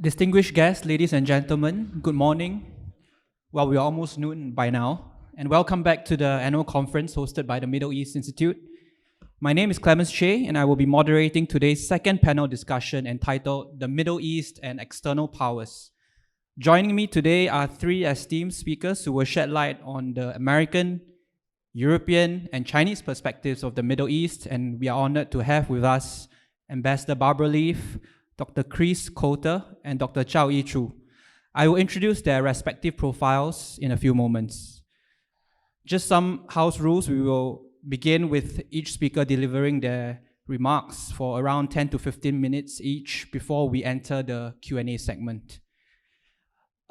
Distinguished guests, ladies and gentlemen, good morning. Well, we're almost noon by now, and welcome back to the annual conference hosted by the Middle East Institute. My name is Clemens Shea, and I will be moderating today's second panel discussion entitled The Middle East and External Powers. Joining me today are three esteemed speakers who will shed light on the American, European, and Chinese perspectives of the Middle East, and we are honored to have with us Ambassador Barbara Leaf, Dr. Chris Coulter, and Dr. Chao Yi Chu. I will introduce their respective profiles in a few moments. Just some house rules. We will begin with each speaker delivering their remarks for around 10 to 15 minutes each before we enter the Q&A segment.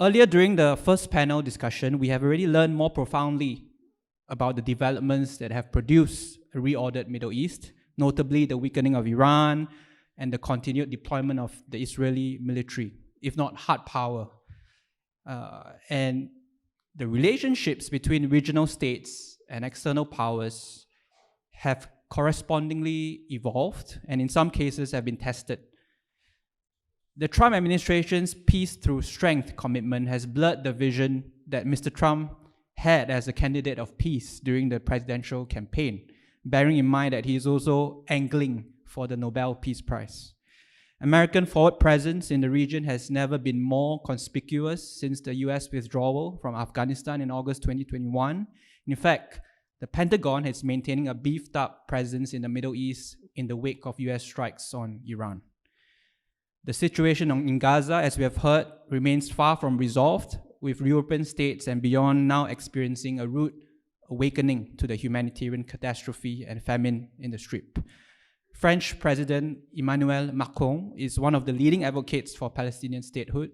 Earlier during the first panel discussion, we have already learned more profoundly about the developments that have produced a reordered Middle East, notably the weakening of Iran and the continued deployment of the Israeli military, if not hard power. And the relationships between regional states and external powers have correspondingly evolved and in some cases have been tested. The Trump administration's peace through strength commitment has blurred the vision that Mr. Trump had as a candidate of peace during the presidential campaign, bearing in mind that he is also angling for the Nobel Peace Prize. American forward presence in the region has never been more conspicuous since the US withdrawal from Afghanistan in August 2021. In fact, the Pentagon is maintaining a beefed up presence in the Middle East in the wake of US strikes on Iran. The situation in Gaza, as we have heard, remains far from resolved, with European states and beyond now experiencing a rude awakening to the humanitarian catastrophe and famine in the Strip. French President Emmanuel Macron is one of the leading advocates for Palestinian statehood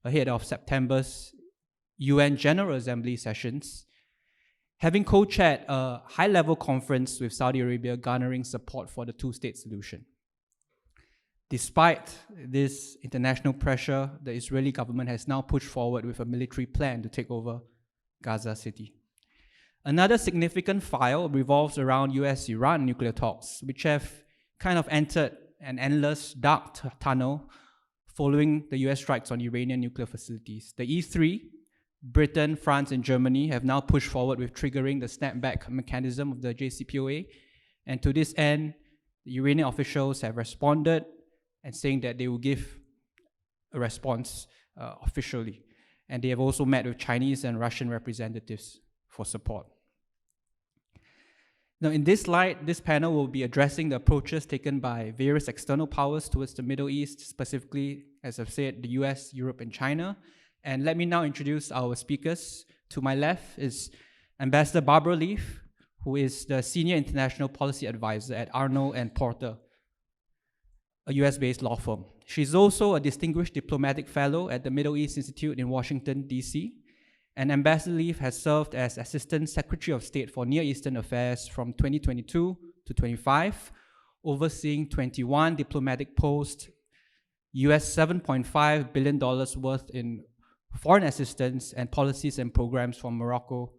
ahead of September's UN General Assembly sessions, having co-chaired a high-level conference with Saudi Arabia garnering support for the two-state solution. Despite this international pressure, the Israeli government has now pushed forward with a military plan to take over Gaza City. Another significant file revolves around US-Iran nuclear talks, which have kind of entered an endless dark tunnel following the US strikes on Iranian nuclear facilities. The E3, Britain, France, and Germany have now pushed forward with triggering the snapback mechanism of the JCPOA. And to this end, the Iranian officials have responded and saying that they will give a response officially. And they have also met with Chinese and Russian representatives for support. Now, in this light, this panel will be addressing the approaches taken by various external powers towards the Middle East, specifically, as I've said, the US, Europe, and China. And let me now introduce our speakers. To my left is Ambassador Barbara Leaf, who is the Senior International Policy Advisor at Arnold & Porter, a US-based law firm. She's also a Distinguished Diplomatic Fellow at the Middle East Institute in Washington, D.C., and Ambassador Leaf has served as Assistant Secretary of State for Near Eastern Affairs from 2022 to 25, overseeing 21 diplomatic posts, US $7.5 billion worth in foreign assistance and policies and programs from Morocco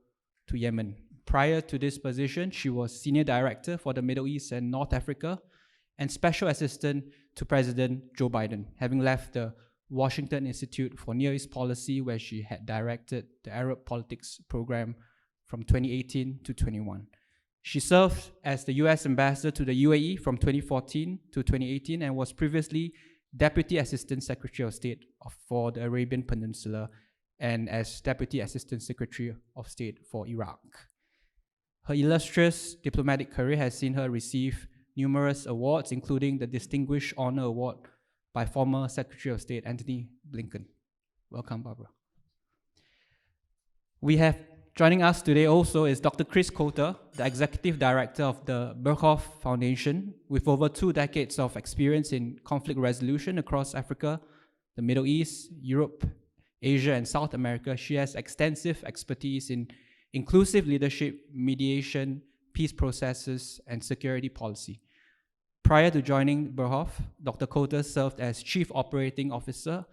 to Yemen. Prior to this position, she was Senior Director for the Middle East and North Africa and Special Assistant to President Joe Biden, having left the Washington Institute for Near East Policy, where she had directed the Arab Politics Program from 2018 to 21. She served as the US Ambassador to the UAE from 2014 to 2018 and was previously Deputy Assistant Secretary of State for the Arabian Peninsula and as Deputy Assistant Secretary of State for Iraq. Her illustrious diplomatic career has seen her receive numerous awards, including the Distinguished Honor Award by former Secretary of State Antony Blinken. Welcome, Barbara. We have joining us today also is Dr. Chris Coulter, the Executive Director of the Berghoff Foundation, with over 2 decades of experience in conflict resolution across Africa, the Middle East, Europe, Asia, and South America. She has extensive expertise in inclusive leadership, mediation, peace processes, and security policy. Prior to joining Berghoff, Dr. Coulter served as Chief Operating Officer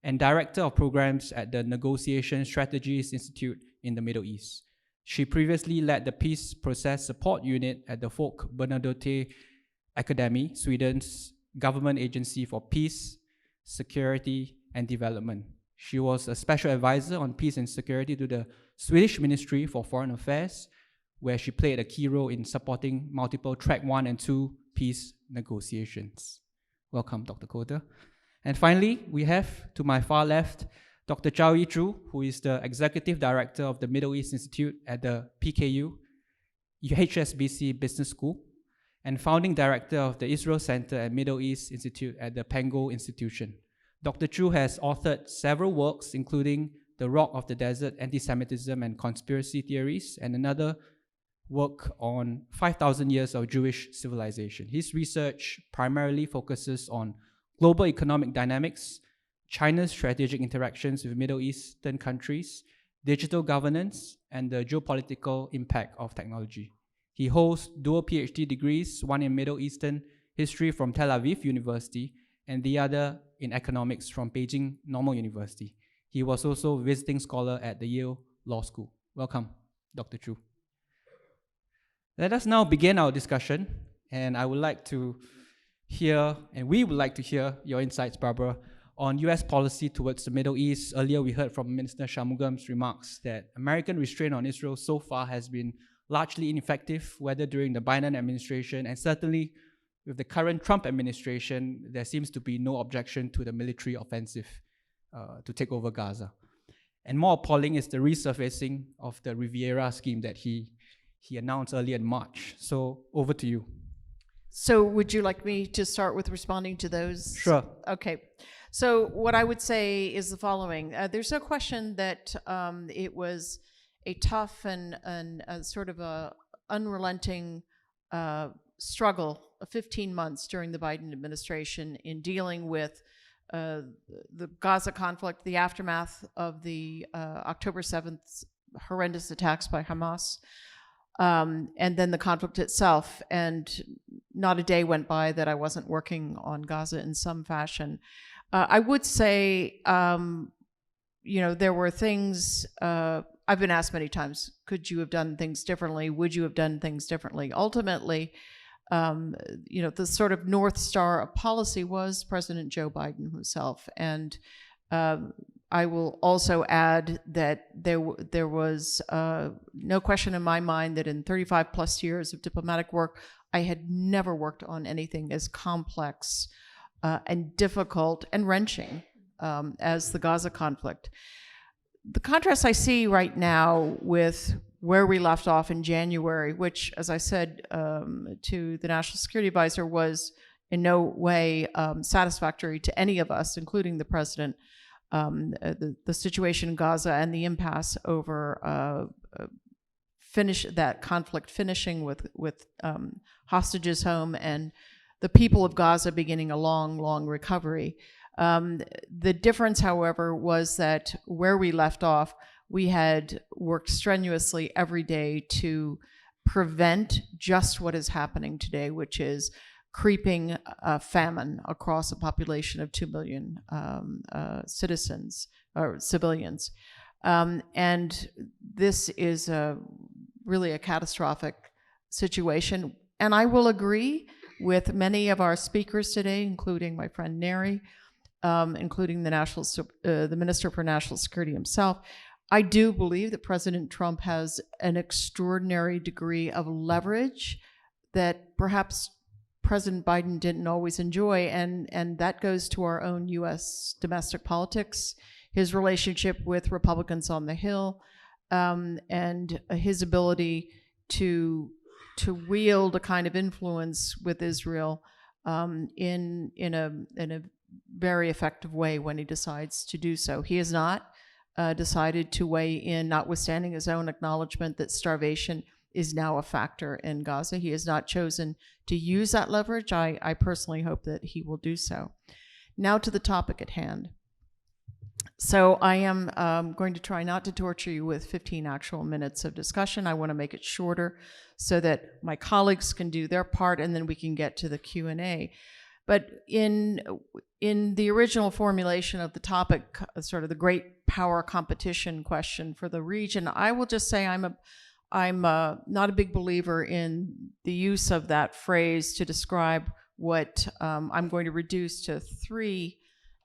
and Director of Programs at the Negotiation Strategies Institute in the Middle East. She previously led the Peace Process Support Unit at the Folk Bernadotte Academy, Sweden's government agency for peace, security, and Development. She was a special advisor on peace and security to the Swedish Ministry for Foreign Affairs, where she played a key role in supporting multiple track 1 and 2 peace negotiations. Welcome, Dr. Coulter. And finally, we have, to my far left, Dr. Zhao Yizhu, who is the Executive Director of the Middle East Institute at the PKU, HSBC Business School, and Founding Director of the Israel Center and Middle East Institute at the Pango Institution. Dr. Chu has authored several works, including The Rock of the Desert, Anti-Semitism and Conspiracy Theories, and another work on 5,000 years of Jewish civilization. His research primarily focuses on global economic dynamics, China's strategic interactions with Middle Eastern countries, digital governance, and the geopolitical impact of technology. He holds dual PhD degrees, one in Middle Eastern history from Tel Aviv University, and the other in economics from Beijing Normal University. He was also a visiting scholar at the Yale Law School. Welcome, Dr. Chu. Let us now begin our discussion, and I would like to hear, and we would like to hear your insights, Barbara, on US policy towards the Middle East. Earlier, we heard from Minister Shanmugam's remarks that American restraint on Israel so far has been largely ineffective, whether during the Biden administration, and certainly with the current Trump administration, there seems to be no objection to the military offensive to take over Gaza. And more appalling is the resurfacing of the Riviera scheme that he announced earlier in March. So over to you. So would you like me to start with responding to those? Sure. Okay. So what I would say is the following. There's no question that it was a tough and a sort of a unrelenting struggle of 15 months during the Biden administration in dealing with the Gaza conflict, the aftermath of the October 7th horrendous attacks by Hamas, and then the conflict itself. And not a day went by that I wasn't working on Gaza in some fashion. I would say, there were things, I've been asked many times, could you have done things differently? Would you have done things differently? Ultimately, the sort of North Star of policy was President Joe Biden himself. And I will also add that there was no question in my mind that in 35 plus years of diplomatic work, I had never worked on anything as complex and difficult and wrenching as the Gaza conflict. The contrast I see right now with where we left off in January, which, as I said to the National Security Advisor, was in no way satisfactory to any of us, including the President, the situation in Gaza and the impasse over that conflict finishing with hostages home and the people of Gaza beginning a long, long recovery. The difference, however, was that where we left off, we had worked strenuously every day to prevent just what is happening today, which is creeping famine across a population of 2 million citizens or civilians. And this is really a catastrophic situation. And I will agree with many of our speakers today, including my friend Neri, including the Minister for National Security himself. I do believe that President Trump has an extraordinary degree of leverage that perhaps President Biden didn't always enjoy, and that goes to our own U.S. domestic politics, his relationship with Republicans on the Hill, and his ability to wield a kind of influence with Israel in a very effective way when he decides to do so. He has not decided to weigh in, notwithstanding his own acknowledgement that starvation is now a factor in Gaza. He has not chosen to use that leverage. I personally hope that he will do so. Now to the topic at hand. So I am going to try not to torture you with 15 actual minutes of discussion. I want to make it shorter so that my colleagues can do their part and then we can get to the Q&A. But in the original formulation of the topic, sort of the great power competition question for the region, I will just say I'm not a big believer in the use of that phrase to describe what I'm going to reduce to 3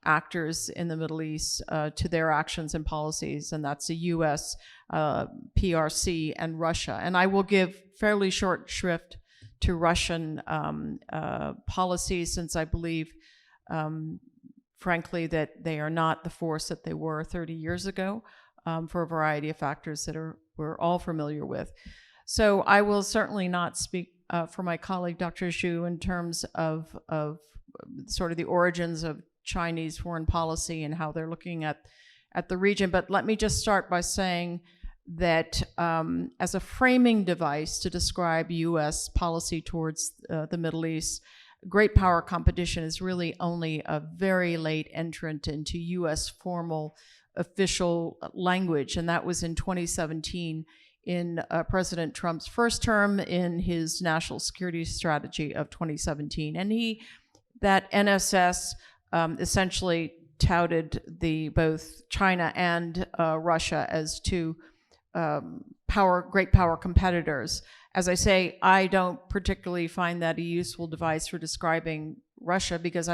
actors in the Middle East to their actions and policies, and that's the U.S., PRC, and Russia. And I will give fairly short shrift to Russian policies, since I believe, frankly, that they are not the force that they were 30 years ago, for a variety of factors that we're all familiar with. So I will certainly not speak for my colleague, Dr. Zhu, in terms of sort of the origins of Chinese foreign policy and how they're looking at the region. But let me just start by saying that as a framing device to describe U.S. policy towards the Middle East, great power competition is really only a very late entrant into U.S. formal official language, and that was in 2017 in President Trump's first term in his national security strategy of 2017. And that NSS essentially touted both China and Russia as two great power competitors. As I say, I don't particularly find that a useful device for describing Russia, because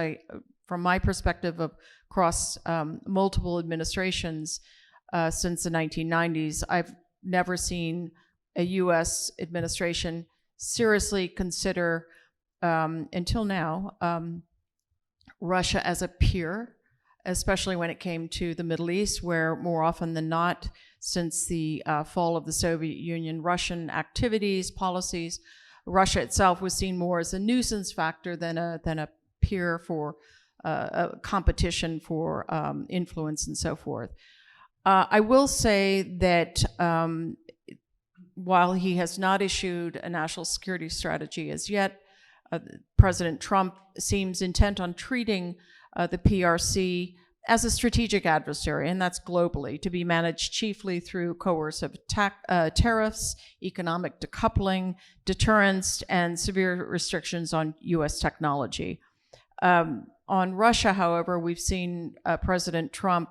from my perspective across multiple administrations since the 1990s, I've never seen a U.S. administration seriously consider, until now, Russia as a peer, especially when it came to the Middle East, where more often than not, since the fall of the Soviet Union, Russian activities, policies, Russia itself was seen more as a nuisance factor than a peer for a competition for influence and so forth. I will say that while he has not issued a national security strategy as yet, President Trump seems intent on treating the PRC as a strategic adversary, and that's globally, to be managed chiefly through coercive tariffs, economic decoupling, deterrence, and severe restrictions on U.S. technology. On Russia, however, we've seen President Trump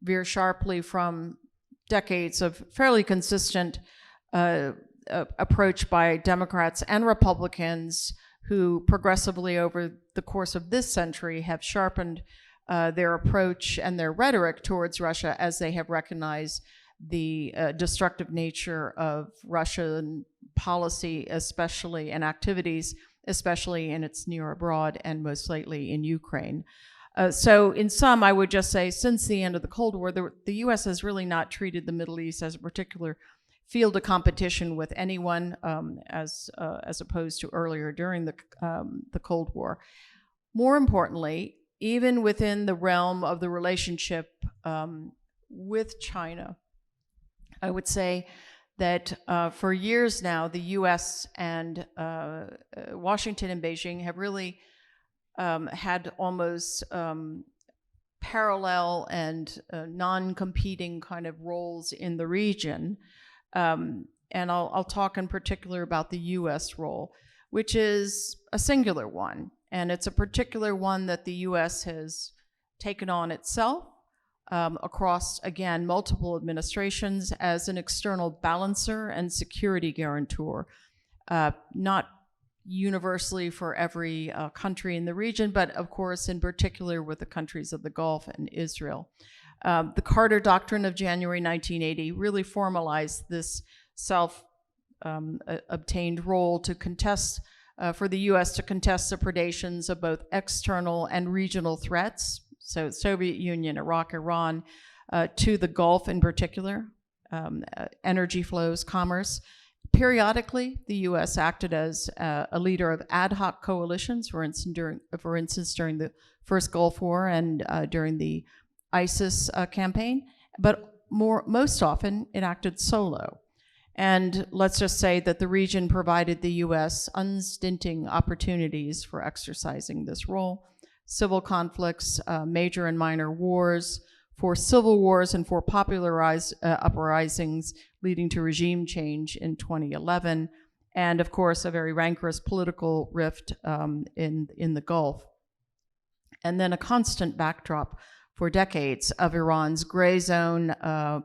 veer sharply from decades of fairly consistent approach by Democrats and Republicans who progressively over the course of this century have sharpened their approach and their rhetoric towards Russia as they have recognized the destructive nature of Russian policy, especially, and activities, especially in its near abroad and most lately in Ukraine. So in sum, I would just say, since the end of the Cold War, the U.S. has really not treated the Middle East as a particular field of competition with anyone, as opposed to earlier during the Cold War. More importantly, even within the realm of the relationship with China, I would say that for years now, the U.S. and Washington and Beijing have really had almost parallel and non-competing kind of roles in the region. And I'll talk in particular about the U.S. role, which is a singular one. And it's a particular one that the U.S. has taken on itself across, again, multiple administrations as an external balancer and security guarantor, not universally for every country in the region, but of course, in particular with the countries of the Gulf and Israel. The Carter Doctrine of January 1980 really formalized this self-obtained role to contest, for the U.S. to contest the predations of both external and regional threats, so Soviet Union, Iraq, Iran, to the Gulf in particular, energy flows, commerce. Periodically, the U.S. acted as a leader of ad hoc coalitions, for instance, during the first Gulf War and during the ISIS campaign, but most often it acted solo. And let's just say that the region provided the U.S. unstinting opportunities for exercising this role. Civil conflicts, major and minor wars, for civil wars and for popular uprisings leading to regime change in 2011, and of course a very rancorous political rift in the Gulf. And then a constant backdrop for decades of Iran's gray zone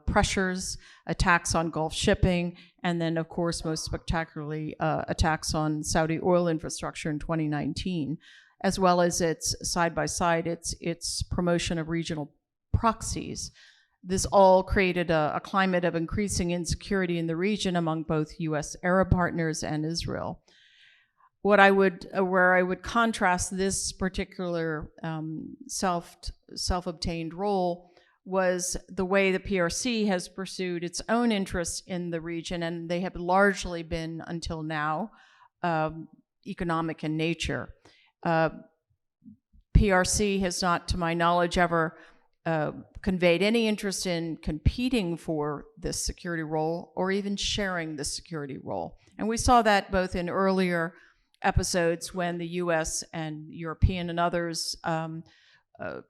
pressures, attacks on Gulf shipping, and then of course most spectacularly attacks on Saudi oil infrastructure in 2019. as well as its side-by-side, its promotion of regional proxies. This all created a climate of increasing insecurity in the region among both U.S. Arab partners and Israel. Where I would contrast this particular self-obtained role was the way the PRC has pursued its own interests in the region, and they have largely been, until now, economic in nature. PRC has not, to my knowledge, ever conveyed any interest in competing for this security role or even sharing the security role. And we saw that both in earlier episodes when the US and European and others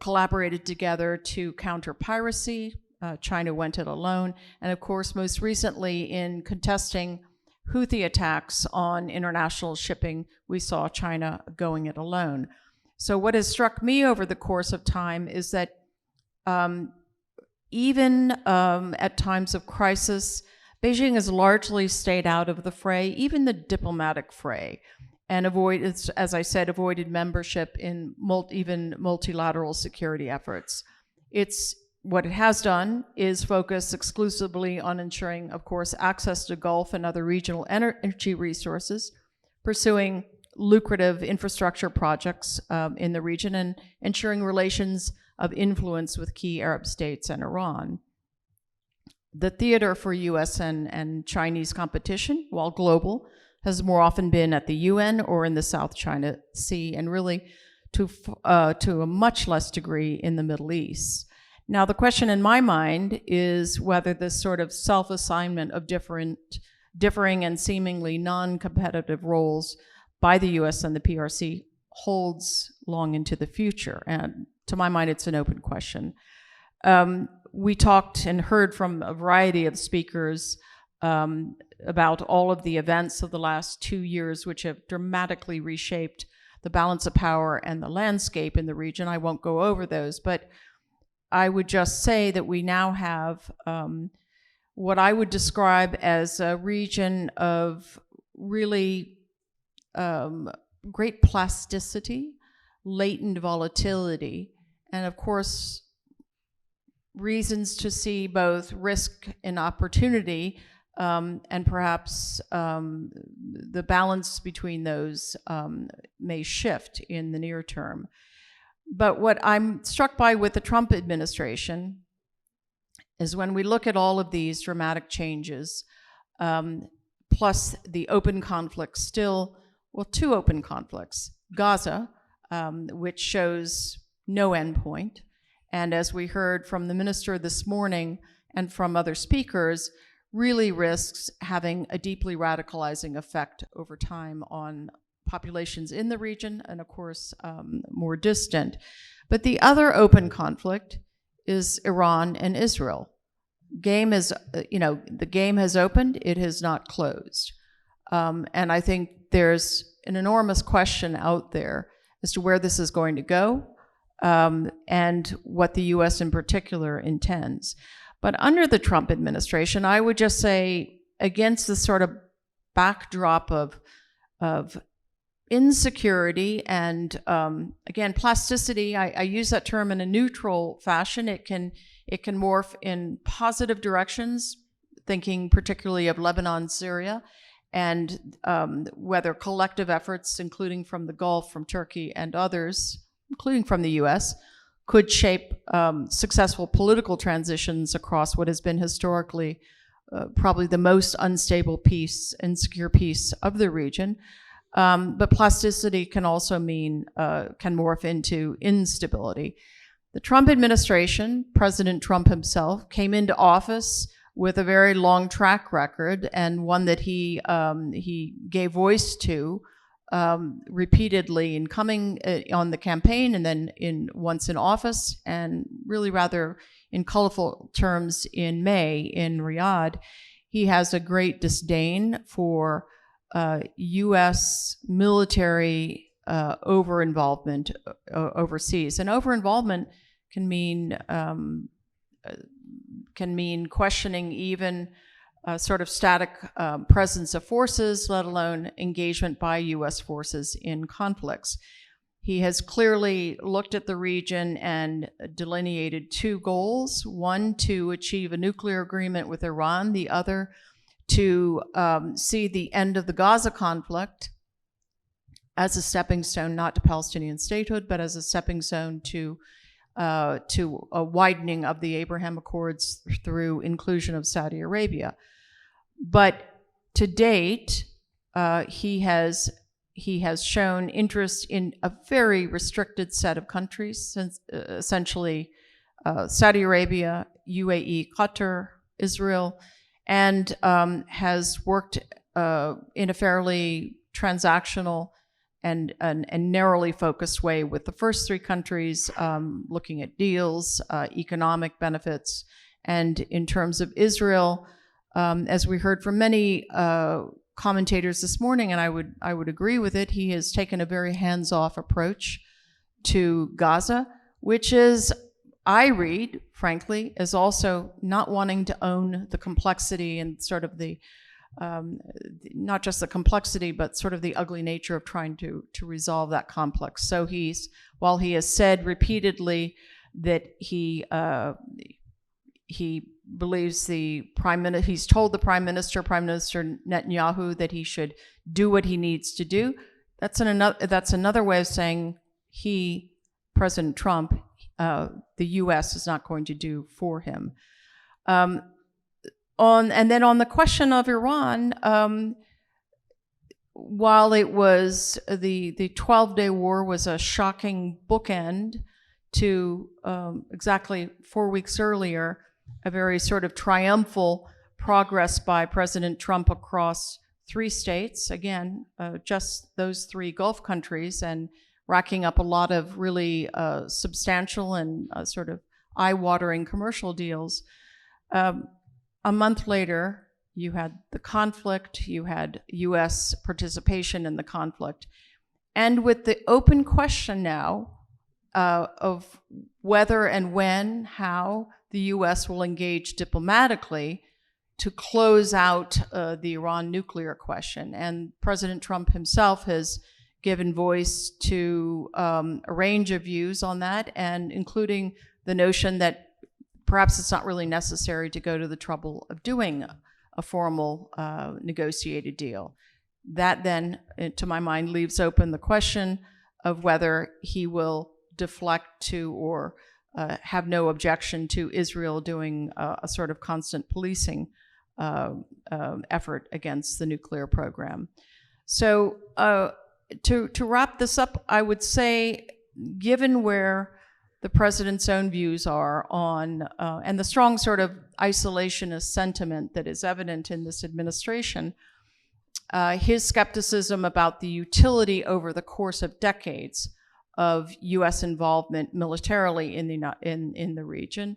collaborated together to counter piracy. China went it alone. And of course, most recently in contesting Houthi attacks on international shipping, we saw China going it alone. So what has struck me over the course of time is that even at times of crisis, Beijing has largely stayed out of the fray, even the diplomatic fray, and as I said, avoided membership in even multilateral security efforts. What it has done is focus exclusively on ensuring, of course, access to Gulf and other regional energy resources, pursuing lucrative infrastructure projects in the region, and ensuring relations of influence with key Arab states and Iran. The theater for US and Chinese competition, while global, has more often been at the UN or in the South China Sea, and really to a much less degree in the Middle East. Now, the question in my mind is whether this sort of self-assignment of differing and seemingly non-competitive roles by the US and the PRC holds long into the future. And to my mind, it's an open question. We talked and heard from a variety of speakers about all of the events of the last 2 years, which have dramatically reshaped the balance of power and the landscape in the region. I won't go over those, but I would just say that we now have what I would describe as a region of really great plasticity, latent volatility, and of course, reasons to see both risk and opportunity, and perhaps the balance between those may shift in the near term. But what I'm struck by with the Trump administration is when we look at all of these dramatic changes, plus the open conflicts still, well, 2 open conflicts. Gaza, which shows no endpoint, and as we heard from the minister this morning and from other speakers, really risks having a deeply radicalizing effect over time on populations in the region and, of course, more distant. But the other open conflict is Iran and Israel. The game has opened, it has not closed. And I think there's an enormous question out there as to where this is going to go, and what the US in particular intends. But under the Trump administration, I would just say, against this sort of backdrop of insecurity and, again, plasticity, I use that term in a neutral fashion. It can morph in positive directions, thinking particularly of Lebanon, Syria, and whether collective efforts, including from the Gulf, from Turkey and others, including from the US, could shape successful political transitions across what has been historically probably the most unstable piece, insecure piece of the region. But plasticity can also mean, can morph into instability. The Trump administration, President Trump himself, came into office with a very long track record, and one that he gave voice to repeatedly in coming on the campaign, and then once in office, and really rather in colorful terms in May in Riyadh. He has a great disdain for U.S. military over-involvement overseas. And over-involvement can mean questioning even sort of static presence of forces, let alone engagement by U.S. forces in conflicts. He has clearly looked at the region and delineated two goals: one, to achieve a nuclear agreement with Iran; the other, to see the end of the Gaza conflict as a stepping stone, not to Palestinian statehood, but as a stepping stone to a widening of the Abraham Accords through inclusion of Saudi Arabia. But to date, he has shown interest in a very restricted set of countries, essentially Saudi Arabia, UAE, Qatar, Israel, and has worked in a fairly transactional and narrowly focused way with the first three countries, looking at deals, economic benefits. And in terms of Israel, as we heard from many commentators this morning, and I would agree with it, he has taken a very hands-off approach to Gaza, which is, I read, frankly, as also not wanting to own the complexity and sort of the not just the complexity, but sort of the ugly nature of trying to resolve that complex. So while he has said repeatedly that he believes he's told the Prime Minister Netanyahu, that he should do what he needs to do. That's another way of saying President Trump, the U.S. is not going to do for him. And then on the question of Iran, while it was the 12-day war was a shocking bookend to exactly 4 weeks earlier, a very sort of triumphal progress by President Trump across 3 states, again, just those 3 Gulf countries, and racking up a lot of really substantial and sort of eye-watering commercial deals. A month later, you had the conflict, you had U.S. participation in the conflict. And with the open question now of whether and when, how the U.S. will engage diplomatically to close out the Iran nuclear question. And President Trump himself has given voice to a range of views on that, and including the notion that perhaps it's not really necessary to go to the trouble of doing a formal negotiated deal. That then, to my mind, leaves open the question of whether he will deflect to or have no objection to Israel doing a sort of constant policing effort against the nuclear program. So to wrap this up, I would say, given where the president's own views are on, and the strong sort of isolationist sentiment that is evident in this administration, his skepticism about the utility over the course of decades of U.S. involvement militarily in the region,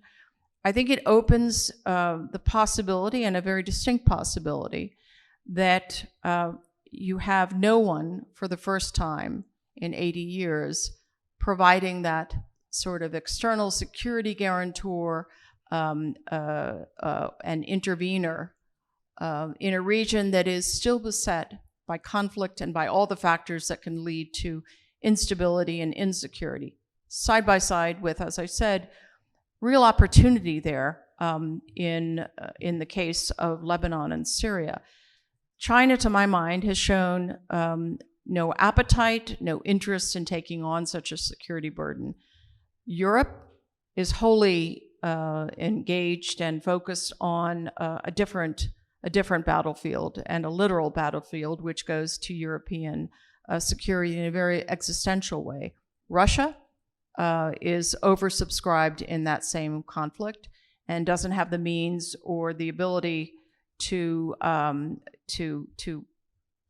I think it opens the possibility, and a very distinct possibility, that you have no one for the first time in 80 years providing that sort of external security guarantor and intervener in a region that is still beset by conflict and by all the factors that can lead to instability and insecurity, side by side with, as I said, real opportunity there in the case of Lebanon and Syria. China, to my mind, has shown no appetite, no interest in taking on such a security burden. Europe is wholly engaged and focused on a different battlefield, and a literal battlefield, which goes to European security in a very existential way. Russia is oversubscribed in that same conflict and doesn't have the means or the ability to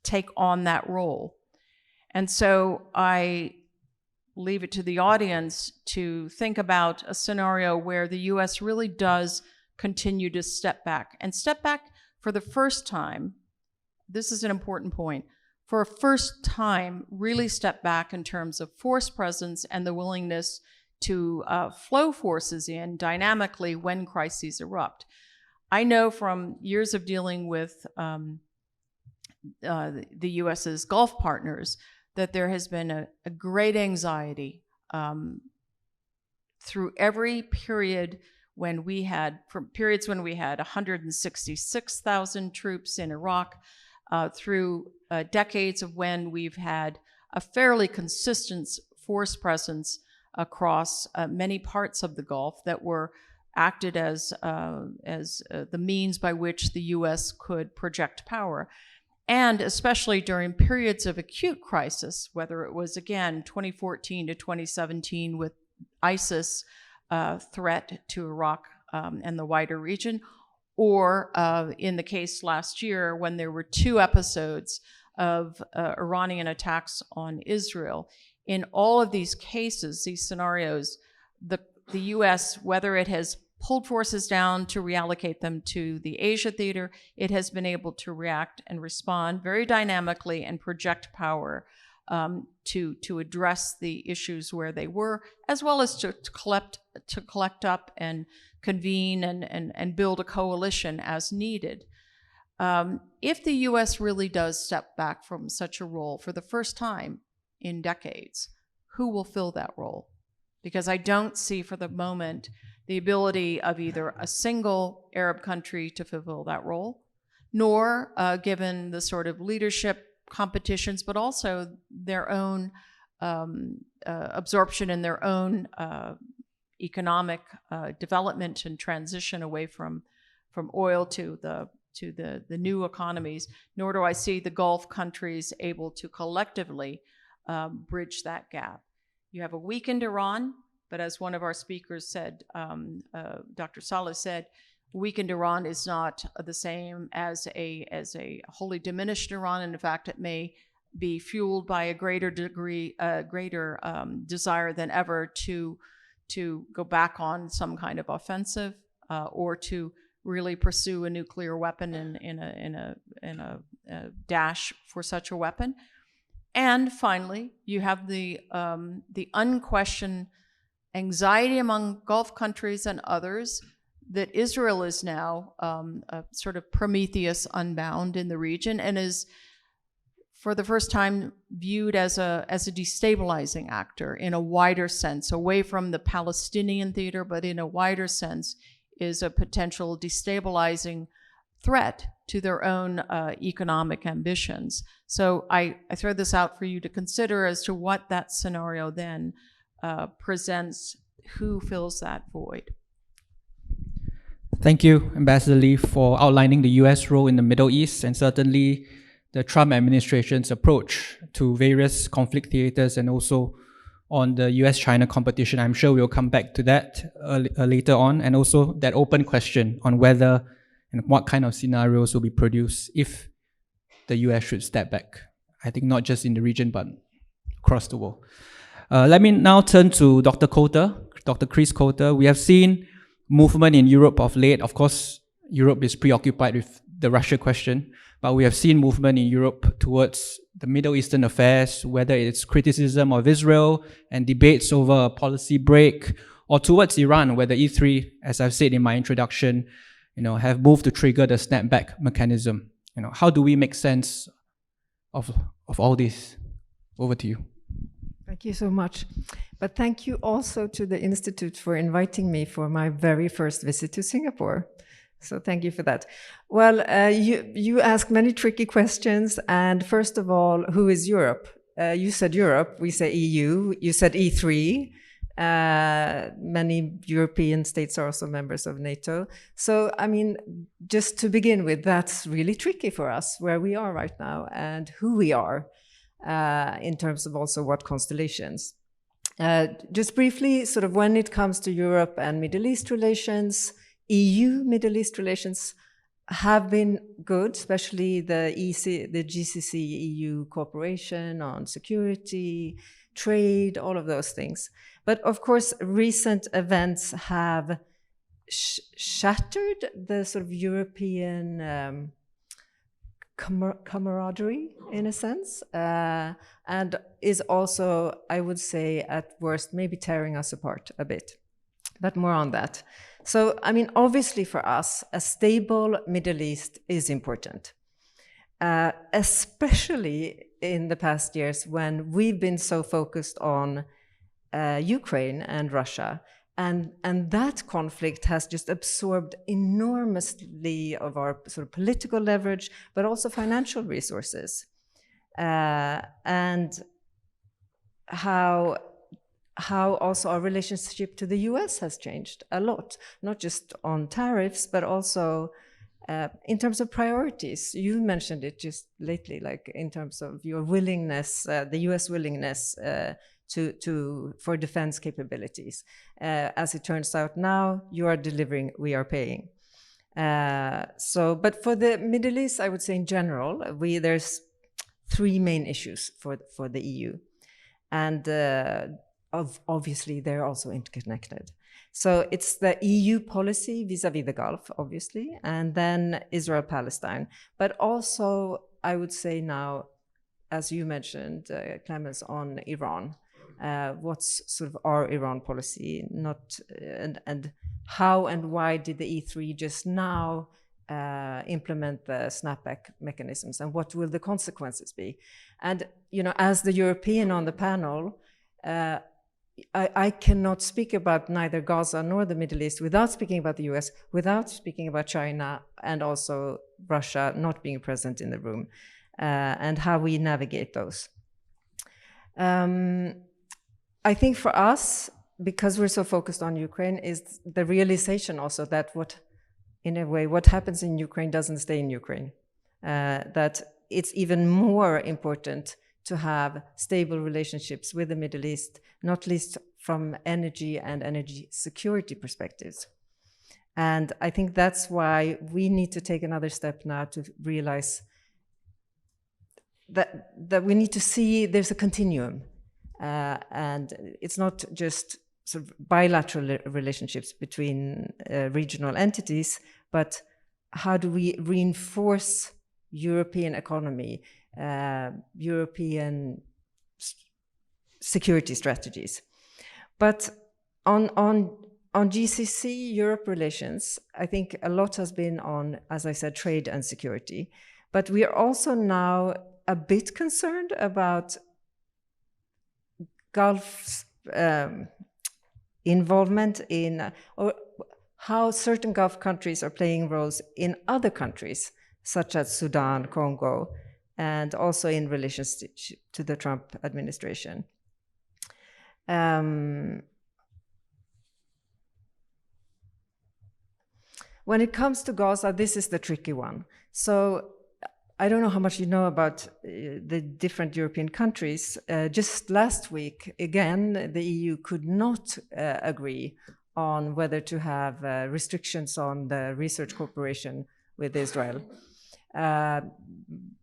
take on that role. And so I leave it to the audience to think about a scenario where the U.S. really does continue to step back for the first time. This is an important point. For a first time, really step back in terms of force presence and the willingness to flow forces in dynamically when crises erupt. I know from years of dealing with the U.S.'s Gulf partners that there has been a great anxiety through every period when we had, from periods when we had 166,000 troops in Iraq, through decades of when we've had a fairly consistent force presence across many parts of the Gulf that were acted as the means by which the U.S. could project power. And especially during periods of acute crisis, whether it was, again, 2014 to 2017 with ISIS threat to Iraq and the wider region, or in the case last year when there were 2 episodes of Iranian attacks on Israel. In all of these cases, these scenarios, the U.S., whether it has pulled forces down to reallocate them to the Asia theater, it has been able to react and respond very dynamically and project power to address the issues where they were, as well as to collect up and convene and build a coalition as needed. If the U.S. really does step back from such a role for the first time in decades, who will fill that role? Because I don't see for the moment the ability of either a single Arab country to fulfill that role, nor, given the sort of leadership competitions, but also their own absorption in their own economic development and transition away from oil to the new economies, nor do I see the Gulf countries able to collectively bridge that gap. You have a weakened Iran, but as one of our speakers said, Dr. Saleh said, weakened Iran is not the same as a wholly diminished Iran, and in fact, it may be fueled by a greater desire than ever to go back on some kind of offensive or to really pursue a nuclear weapon in a dash for such a weapon. And finally, you have the unquestioned anxiety among Gulf countries and others that Israel is now a sort of Prometheus unbound in the region and is, for the first time, viewed as a destabilizing actor in a wider sense, away from the Palestinian theater, but in a wider sense is a potential destabilizing threat to their own economic ambitions. So I throw this out for you to consider as to what that scenario then presents, who fills that void. Thank you, Ambassador Lee, for outlining the U.S. role in the Middle East and certainly the Trump administration's approach to various conflict theaters and also on the U.S.-China competition. I'm sure we'll come back to that later on, and also that open question on whether and what kind of scenarios will be produced if the U.S. should step back. I think not just in the region, but across the world. Let me now turn to Dr. Coulter, Dr. Chris Coulter. We have seen movement in Europe of late. Of course, Europe is preoccupied with the Russia question, but we have seen movement in Europe towards the Middle Eastern affairs, whether it's criticism of Israel and debates over a policy break, or towards Iran, where the E3, as I've said in my introduction, have moved to trigger the snapback mechanism. How do we make sense of all this? Over to you. Thank you so much. But thank you also to the Institute for inviting me for my very first visit to Singapore. So thank you for that. Well, you ask many tricky questions. And first of all, who is Europe? You said Europe, we say EU. You said E3. Many European states are also members of NATO. So, I mean, just to begin with, that's really tricky for us, where we are right now and who we are in terms of also what constellations. Just briefly, sort of when it comes to Europe and Middle East relations, EU-Middle East relations have been good, especially the GCC-EU cooperation on security, trade, all of those things. But of course, recent events have shattered the sort of European camaraderie, in a sense, and is also, I would say, at worst, maybe tearing us apart a bit. But more on that. So, I mean, obviously for us, a stable Middle East is important, especially in the past years when we've been so focused on Ukraine and Russia. And that conflict has just absorbed enormously of our sort of political leverage, but also financial resources. And how also our relationship to the US has changed a lot, not just on tariffs, but also in terms of priorities. You mentioned it just lately, like in terms of your willingness, the US willingness for defense capabilities. As it turns out now, you are delivering, we are paying. But for the Middle East, I would say in general, there's three main issues for the EU. And obviously, they're also interconnected. So it's the EU policy vis-a-vis the Gulf, obviously, and then Israel-Palestine. But also, I would say now, as you mentioned, Clemens, on Iran, what's sort of our Iran policy, and how and why did the E3 just now implement the snapback mechanisms, and what will the consequences be? And, as the European on the panel, I cannot speak about neither Gaza nor the Middle East without speaking about the US, without speaking about China, and also Russia not being present in the room, and how we navigate those. I think for us, because we're so focused on Ukraine, is the realization also that what happens in Ukraine doesn't stay in Ukraine. That it's even more important to have stable relationships with the Middle East, not least from energy and energy security perspectives. And I think that's why we need to take another step now to realize that we need to see there's a continuum. And it's not just sort of bilateral relationships between regional entities, but how do we reinforce European economy, European security strategies? But on GCC Europe relations, I think a lot has been on, as I said, trade and security. But we are also now a bit concerned about Gulf's involvement in, or how certain Gulf countries are playing roles in other countries, such as Sudan, Congo, and also in relationship to the Trump administration. When it comes to Gaza, this is the tricky one. So I don't know how much you know about the different European countries. Just last week, again, the EU could not agree on whether to have restrictions on the research cooperation with Israel.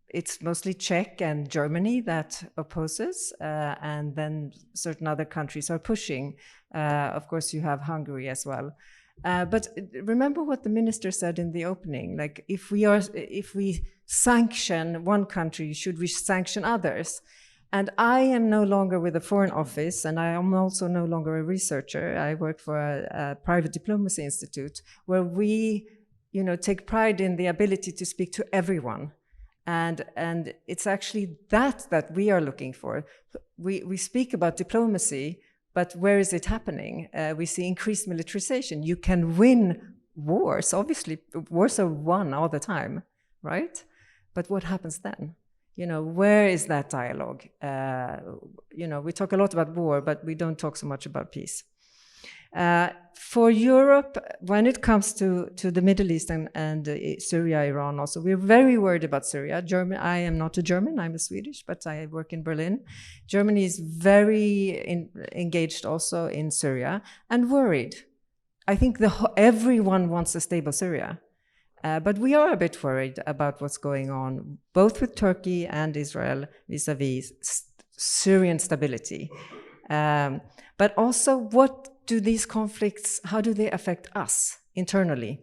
It's mostly Czech and Germany that opposes, and then certain other countries are pushing. Of course, you have Hungary as well. But remember what the minister said in the opening, like if we sanction one country, should we sanction others? And I am no longer with the Foreign Office, and I am also no longer a researcher. I work for a private diplomacy institute where we, take pride in the ability to speak to everyone. And it's actually that we are looking for. We speak about diplomacy, but where is it happening? We see increased militarization. You can win wars. Obviously, wars are won all the time, right? But what happens then? Where is that dialogue? We talk a lot about war, but we don't talk so much about peace. For Europe, when it comes to the Middle East and Syria, Iran also, we're very worried about Syria. I am not a German, I'm a Swedish, but I work in Berlin. Germany is very engaged also in Syria and worried. I think everyone wants a stable Syria. But we are a bit worried about what's going on, both with Turkey and Israel vis-a-vis Syrian stability. But also, what do these conflicts, how do they affect us internally?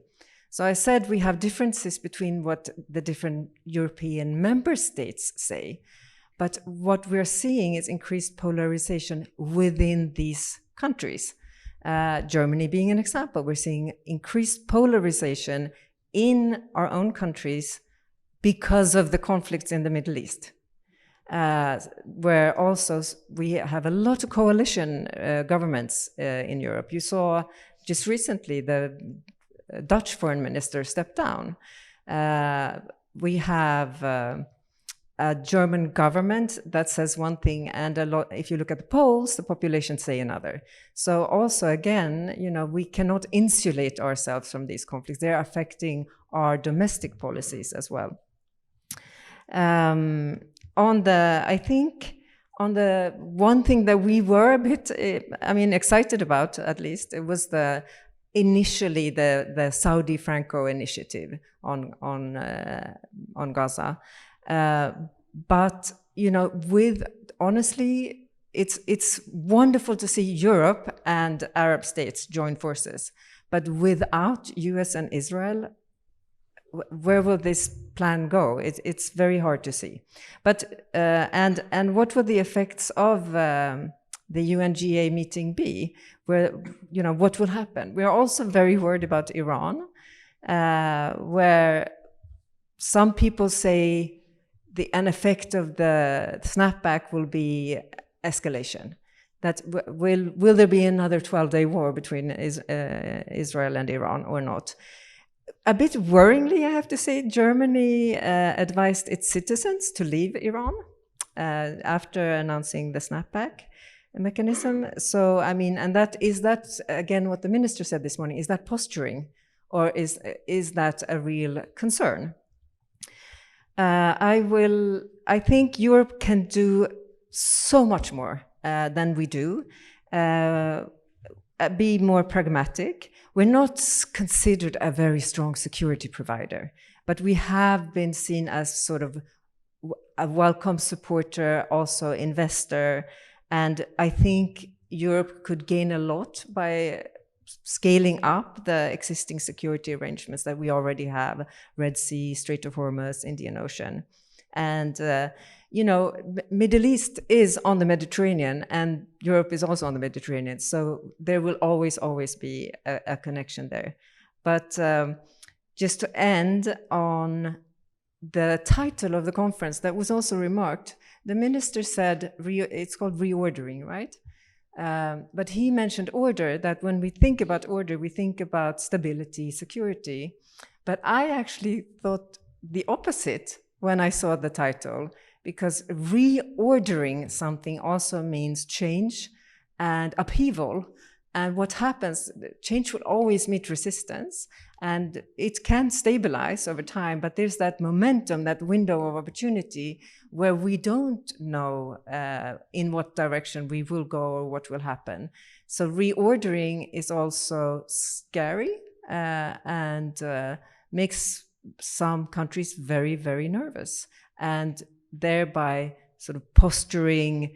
So I said we have differences between what the different European member states say, but what we're seeing is increased polarization within these countries. Germany being an example, we're seeing increased polarization in our own countries because of the conflicts in the Middle East. where also we have a lot of coalition governments in Europe. You saw just recently the Dutch foreign minister stepped down. We have a German government that says one thing, and if you look at the polls, the population say another. So also, again, we cannot insulate ourselves from these conflicts. They're affecting our domestic policies as well. On the one thing that we were a bit, excited about, at least, it was initially the Saudi Franco initiative on Gaza. But honestly, it's wonderful to see Europe and Arab states join forces. But without US and Israel, where will this plan go? It's very hard to see. But and what will the effects of the UNGA meeting be? Where what will happen? We are also very worried about Iran, where some people say an effect of the snapback will be escalation. That will there be another 12-day war between Israel and Iran or not? A bit worryingly, I have to say, Germany advised its citizens to leave Iran after announcing the snapback mechanism. So, and is that again what the minister said this morning? Is that posturing, or is that a real concern? I think Europe can do so much more than we do. Be more pragmatic. We're not considered a very strong security provider, but we have been seen as sort of a welcome supporter, also investor, and I think Europe could gain a lot by scaling up the existing security arrangements that we already have: Red Sea, Strait of Hormuz, Indian Ocean. And Middle East is on the Mediterranean, and Europe is also on the Mediterranean, so there will always be a connection there. But just to end on the title of the conference, that was also remarked, the minister said it's called reordering, right? But he mentioned order, that when we think about order, we think about stability, security. But I actually thought the opposite when I saw the title, because reordering something also means change and upheaval. And what happens, change will always meet resistance, and it can stabilize over time, but there's that momentum, that window of opportunity where we don't know in what direction we will go or what will happen. So reordering is also scary and makes some countries very, very nervous, and thereby sort of posturing,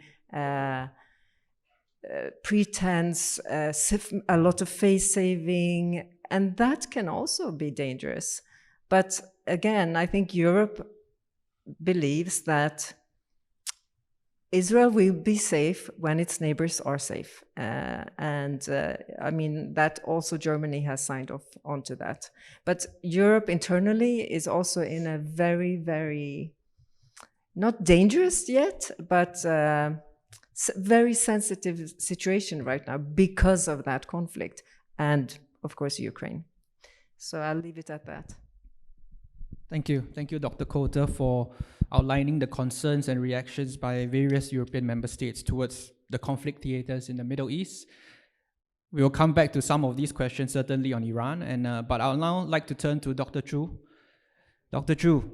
pretense, a lot of face saving, and that can also be dangerous. But again, I think Europe believes that Israel will be safe when its neighbors are safe. That also Germany has signed off onto that. But Europe internally is also in a very, very, not dangerous yet, but very sensitive situation right now because of that conflict and, of course, Ukraine. So I'll leave it at that. Thank you. Thank you, Dr. Coulter, for outlining the concerns and reactions by various European member states towards the conflict theaters in the Middle East. We will come back to some of these questions, certainly on Iran, but I'll now like to turn to Dr. Chu. Dr. Chu.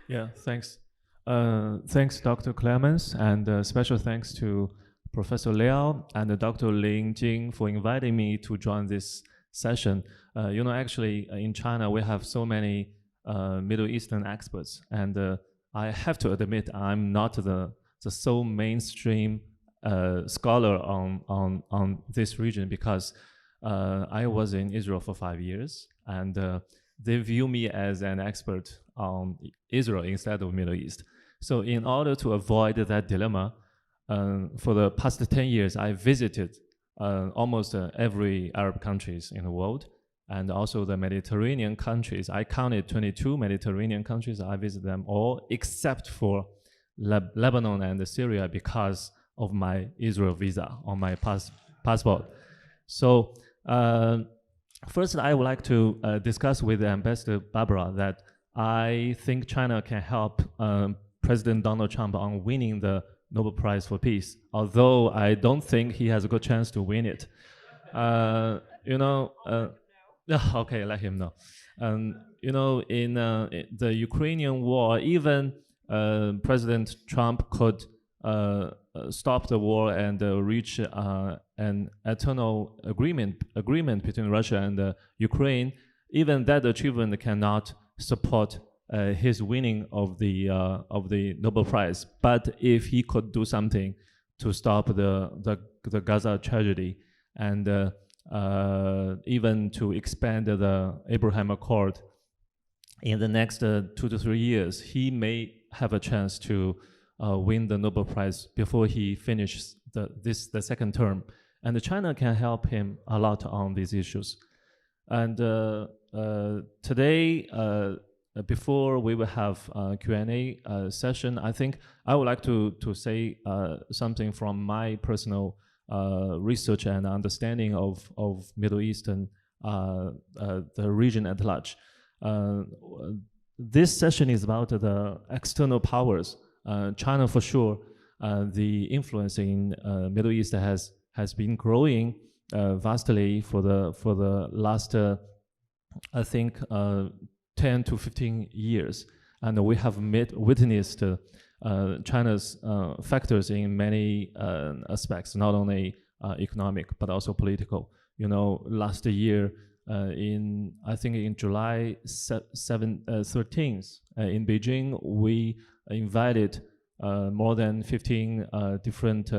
Yeah, thanks. Thanks, Dr. Clemens, and special thanks to Professor Liao and Dr. Ling Jing for inviting me to join this session. Actually, in China, we have so many Middle Eastern experts, and I have to admit I'm not the sole mainstream scholar on this region, because I was in Israel for 5 years, and they view me as an expert on Israel instead of Middle East. So in order to avoid that dilemma, for the past 10 years, I visited almost every Arab countries in the world, and also the Mediterranean countries. I counted 22 Mediterranean countries. I visited them all except for Lebanon and Syria because of my Israel visa on my passport. So first, I would like to discuss with Ambassador Barbara that I think China can help President Donald Trump on winning the Nobel Prize for Peace, although I don't think he has a good chance to win it. Okay, let him know. In the Ukrainian war, even President Trump could stop the war and reach an eternal agreement between Russia and Ukraine. Even that achievement cannot support his winning of the Nobel Prize. But if he could do something to stop the Gaza tragedy and even to expand the Abraham Accord in the next 2 to 3 years, he may have a chance to win the Nobel Prize before he finishes the second term. And China can help him a lot on these issues. And today, before we will have a Q&A session, I think I would like to say something from my personal research and understanding of Middle Eastern, the region at large. This session is about the external powers. China, for sure, the influence in Middle East has been growing vastly for the last, I think, 10 to 15 years, and we have witnessed China's factors in many aspects, not only economic but also political. Last year, I think in July 13th in Beijing, we invited more than 15 different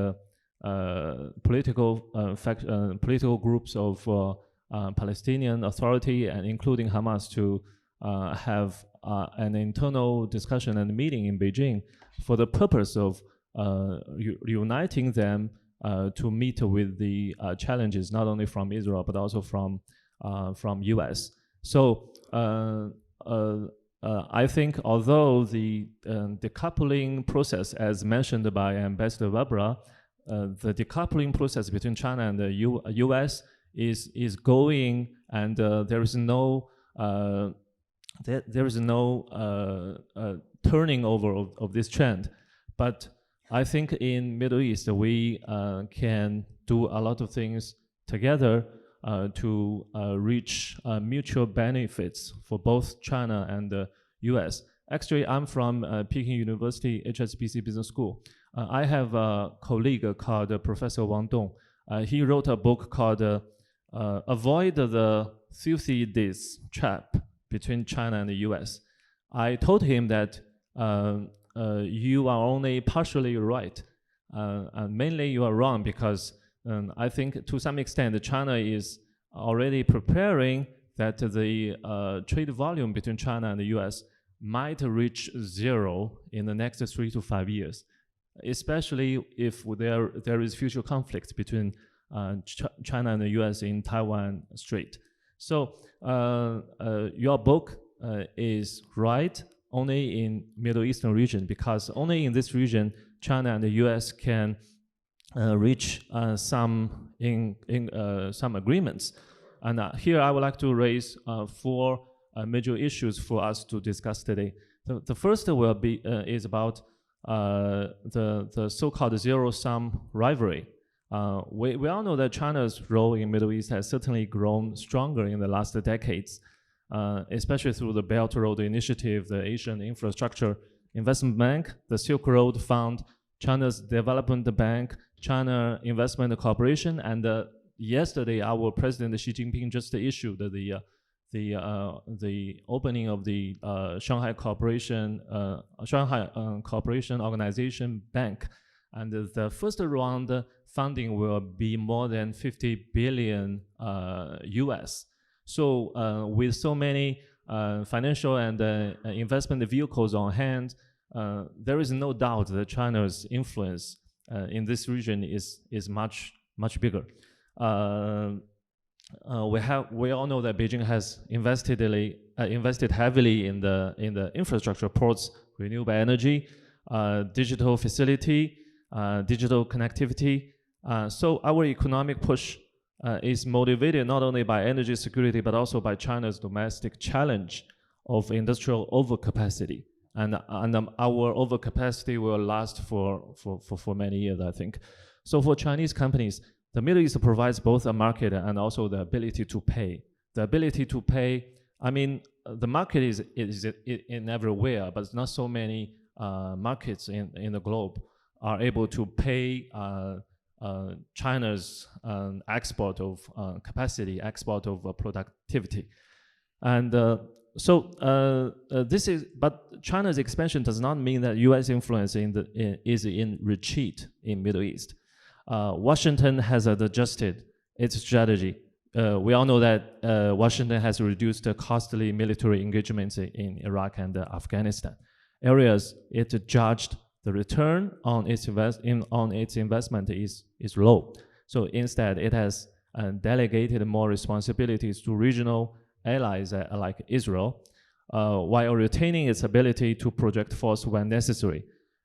political groups of Palestinian Authority and including Hamas to have an internal discussion and meeting in Beijing for the purpose of uniting them to meet with the challenges not only from Israel but also from US. So I think although the decoupling process, as mentioned by Ambassador Barbara, the decoupling process between China and the US is going, and there is no turning over of this trend. But I think in Middle East we can do a lot of things together to reach mutual benefits for both China and the US. Actually, I'm from Peking University HSBC Business School. I have a colleague called Professor Wang Dong. He wrote a book called Avoid the Thucydides Trap Between China and the US. I told him that you are only partially right. And mainly you are wrong because I think to some extent China is already preparing that the trade volume between China and the US might reach zero in the next 3 to 5 years, especially if there is future conflict between China and the US in Taiwan Strait. So your book is right only in Middle Eastern region, because only in this region China and the US can reach some agreements. And here I would like to raise 4 major issues for us to discuss today. The first will be is about the so-called zero-sum rivalry. We all know that China's role in Middle East has certainly grown stronger in the last decades, especially through the Belt Road Initiative, the Asian Infrastructure Investment Bank, the Silk Road Fund, China's Development Bank, China Investment Corporation, and yesterday our President Xi Jinping just issued the opening of the Shanghai Cooperation Organization Bank, and the first round funding will be more than 50 billion US. So with so many financial and investment vehicles on hand, there is no doubt that China's influence in this region is much bigger. We all know that Beijing has invested heavily in the infrastructure, ports, renewable energy. digital facility, digital connectivity. So our economic push is motivated not only by energy security, but also by China's domestic challenge of industrial overcapacity. And our overcapacity will last for many years, I think. So for Chinese companies, the Middle East provides both a market and also the ability to pay. The ability to pay, I mean, the market is in everywhere, but not so many markets in the globe are able to pay China's export of capacity, export of productivity. And but China's expansion does not mean that U.S. influence is in retreat in Middle East. Washington has adjusted its strategy. We all know that Washington has reduced the costly military engagements in Iraq and Afghanistan. Areas it judged the return on its investment is low. So instead, it has delegated more responsibilities to regional allies like Israel, while retaining its ability to project force when necessary.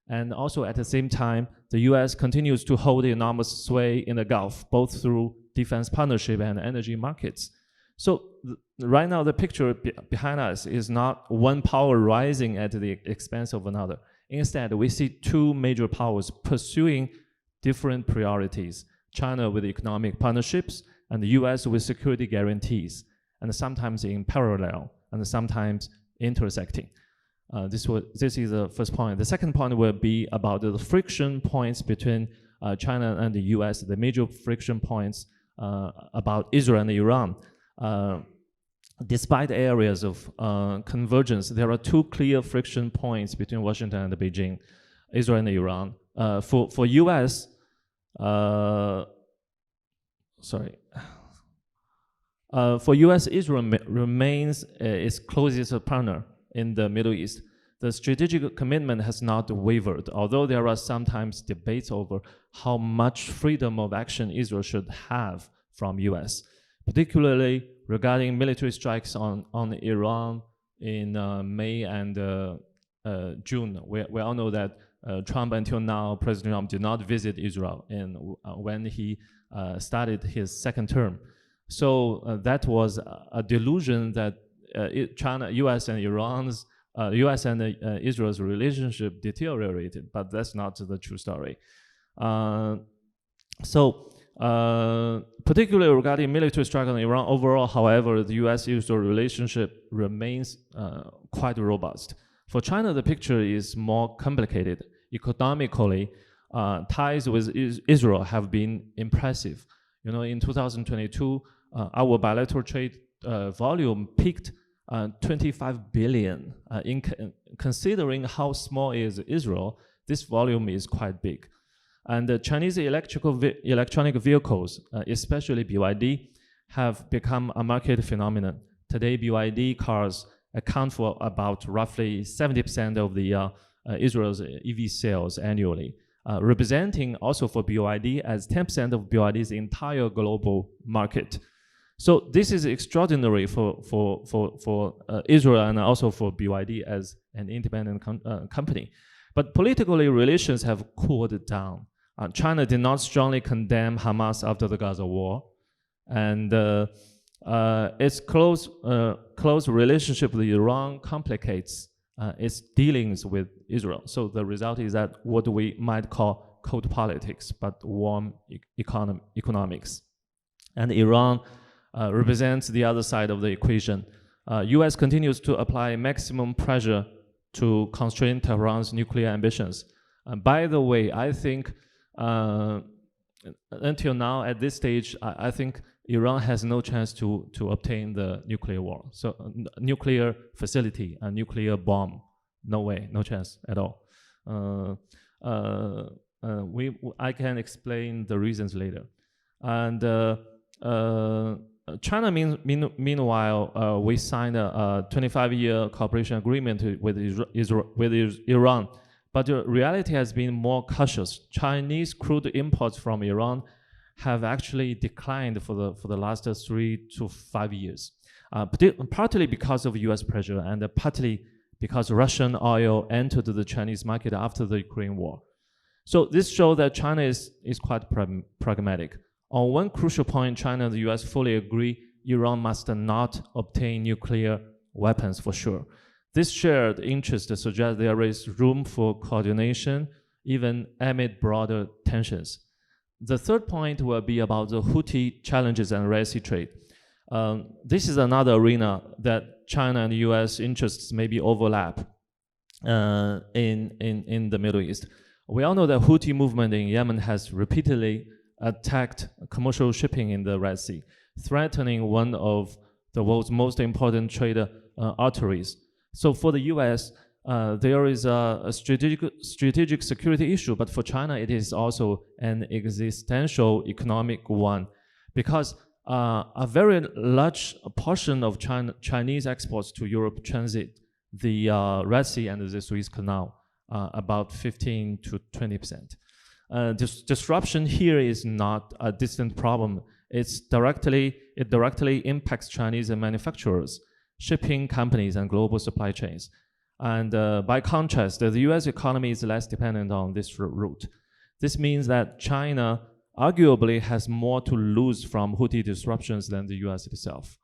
And also at the same time, the US continues to hold enormous sway in the Gulf, both through defense partnership and energy markets. So right now, the picture behind us is not one power rising at the expense of another. Instead, we see two major powers pursuing different priorities, China with economic partnerships and the US with security guarantees, and sometimes in parallel and sometimes intersecting. This is the first point. The second point will be about the friction points between China and the US, the major friction points about Israel and Iran. Despite areas of convergence, there are two clear friction points between Washington and Beijing, Israel and Iran. For US, for US, Israel remains its closest partner in the Middle East. The strategic commitment has not wavered, although there are sometimes debates over how much freedom of action Israel should have from US, particularly regarding military strikes on Iran in May and June. We all know that Trump, until now, President Trump did not visit Israel when he started his second term. So that was a delusion that US and Israel's relationship deteriorated, but that's not the true story. Particularly regarding military strike on Iran overall, however, the US-Israel relationship remains quite robust. For China, the picture is more complicated. Economically, ties with Israel have been impressive. You know, in 2022, our bilateral trade volume peaked 25 billion. Considering how small is Israel, this volume is quite big. And the Chinese electronic vehicles, especially BYD, have become a market phenomenon. Today, BYD cars account for about roughly 70% of the Israel's EV sales annually, representing also for BYD as 10% of BYD's entire global market. So this is extraordinary for Israel and also for BYD as an independent company. But politically, relations have cooled down. China did not strongly condemn Hamas after the Gaza war, and its close relationship with Iran complicates its dealings with Israel. So the result is that what we might call cold politics, but warm economics. And Iran represents the other side of the equation. US continues to apply maximum pressure to constrain Tehran's nuclear ambitions. By the way, I think until now, at this stage, I think Iran has no chance to obtain the nuclear war. So nuclear facility, a nuclear bomb, no way, no chance at all. I can explain the reasons later. And China, meanwhile, we signed a 25-year cooperation agreement with Iran. But the reality has been more cautious. Chinese crude imports from Iran have actually declined for the last 3 to 5 years, partly because of US pressure and partly because Russian oil entered the Chinese market after the Ukraine war. So this shows that China is quite pragmatic. On one crucial point, China and the US fully agree Iran must not obtain nuclear weapons for sure. This shared interest suggests there is room for coordination, even amid broader tensions. The third point will be about the Houthi challenges and Red Sea trade. This is another arena that China and US interests maybe overlap in the Middle East. We all know that Houthi movement in Yemen has repeatedly attacked commercial shipping in the Red Sea, threatening one of the world's most important trade arteries. So for the US, there is a strategic security issue, but for China, it is also an existential economic one, because a very large portion of Chinese exports to Europe transit the Red Sea and the Suez Canal, about 15 to 20%. This disruption here is not a distant problem. It directly impacts Chinese manufacturers, shipping companies, and global supply chains. And by contrast, the US economy is less dependent on this route. This means that China arguably has more to lose from Houthi disruptions than the US itself.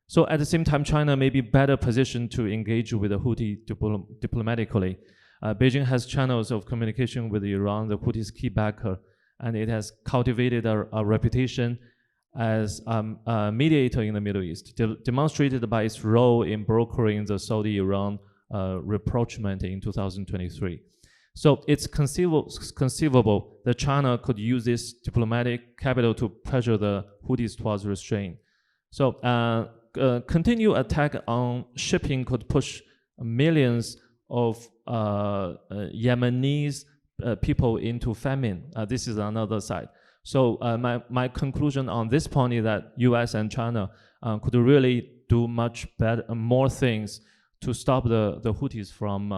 So at the same time, China may be better positioned to engage with the Houthi diplomatically. Beijing has channels of communication with Iran, the Houthis' key backer, and it has cultivated a reputation as a mediator in the Middle East, demonstrated by its role in brokering the Saudi-Iran rapprochement in 2023. So it's conceivable that China could use this diplomatic capital to pressure the Houthis towards restraint. So continued attack on shipping could push millions of Yemenis people into famine. This is another side. So my conclusion on this point is that US and China could really do much better, more things to stop the Houthis from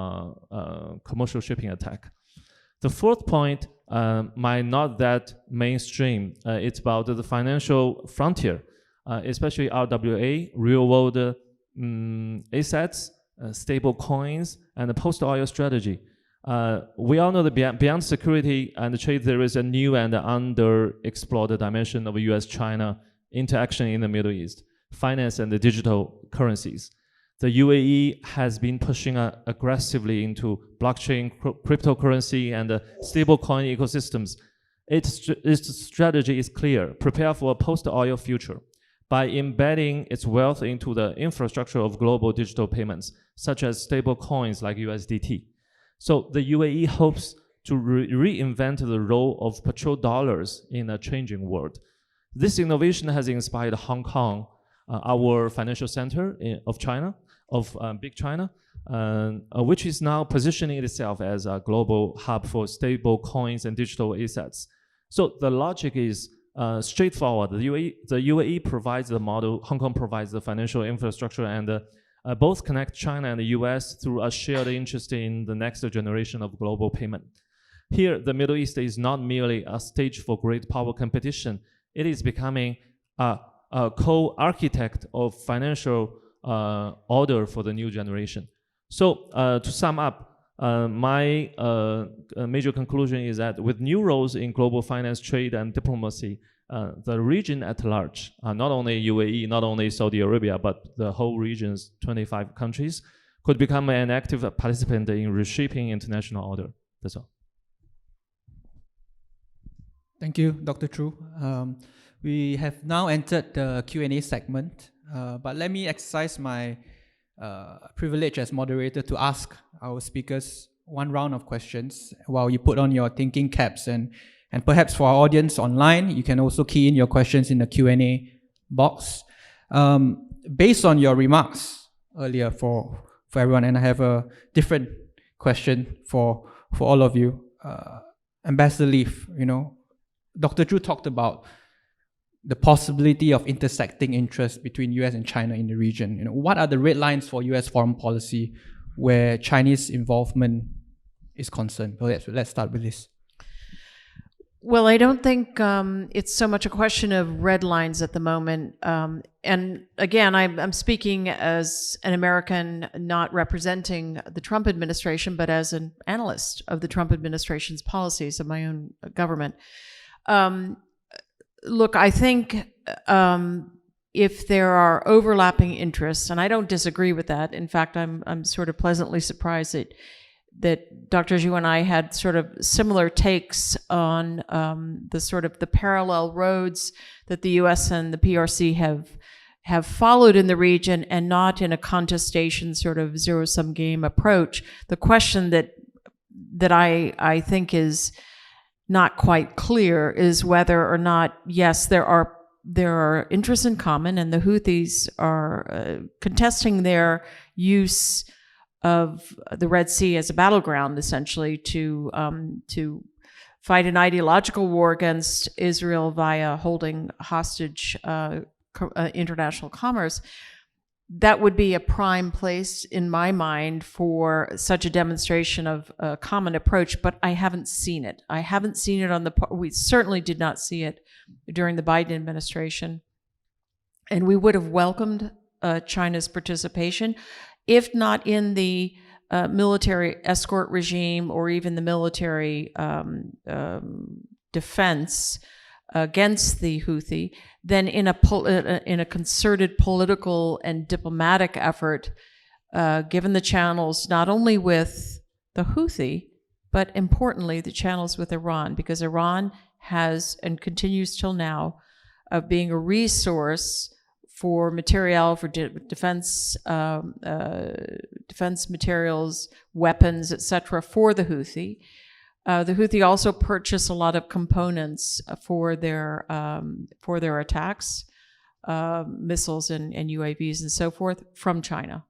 commercial shipping attack. The fourth point might not that mainstream. It's about the financial frontier, especially RWA, real-world assets, stable coins, and the post-oil strategy. We all know that beyond security and trade, there is a new and underexplored dimension of US-China interaction in the Middle East, finance and the digital currencies. The UAE has been pushing aggressively into blockchain, cryptocurrency, and stablecoin ecosystems. Its strategy is clear: prepare for a post-oil future by embedding its wealth into the infrastructure of global digital payments, such as stable coins like USDT. So the UAE hopes to reinvent the role of petrodollars in a changing world. This innovation has inspired Hong Kong, our financial center of China, Big China, which is now positioning itself as a global hub for stable coins and digital assets. So the logic is straightforward. The UAE provides the model, Hong Kong provides the financial infrastructure, and both connect China and the US through a shared interest in the next generation of global payment. Here, the Middle East is not merely a stage for great power competition. It is becoming a co-architect of financial order for the new generation. So to sum up, my major conclusion is that with new roles in global finance, trade, and diplomacy, the region at large, not only UAE, not only Saudi Arabia, but the whole region's 25 countries, could become an active participant in reshaping international order. That's all. Thank you, Dr. Chu. We have now entered the Q&A segment, but let me exercise my privilege as moderator to ask our speakers one round of questions while you put on your thinking caps, and perhaps for our audience online, you can also key in your questions in the Q&A box. Based on your remarks earlier for everyone, and I have a different question for all of you. Ambassador Leaf, Dr. Chu talked about the possibility of intersecting interests between US and China in the region. What are the red lines for US foreign policy where Chinese involvement is concerned? Let's start with this. Well, I don't think it's so much a question of red lines at the moment. And again, I'm speaking as an American, not representing the Trump administration, but as an analyst of the Trump administration's policies of my own government. Look, I think if there are overlapping interests, and I don't disagree with that. In fact, I'm sort of pleasantly surprised that Dr. Zhu and I had sort of similar takes on the sort of the parallel roads that the U.S. and the PRC have followed in the region, and not in a contestation sort of zero-sum game approach. The question that I think is not quite clear is whether or not, yes, there are interests in common, and the Houthis are contesting their use of the Red Sea as a battleground, essentially, to fight an ideological war against Israel via holding hostage international commerce. That would be a prime place, in my mind, for such a demonstration of a common approach, but I haven't seen it. I haven't seen it we certainly did not see it during the Biden administration. And we would have welcomed China's participation, if not in the military escort regime or even the military defense against the Houthi, then in a concerted political and diplomatic effort, given the channels not only with the Houthi, but importantly the channels with Iran, because Iran has and continues till now of being a resource for material, for defense materials, weapons, etc., for the Houthi. The Houthi also purchase a lot of components for their attacks, missiles and UAVs and so forth, from China.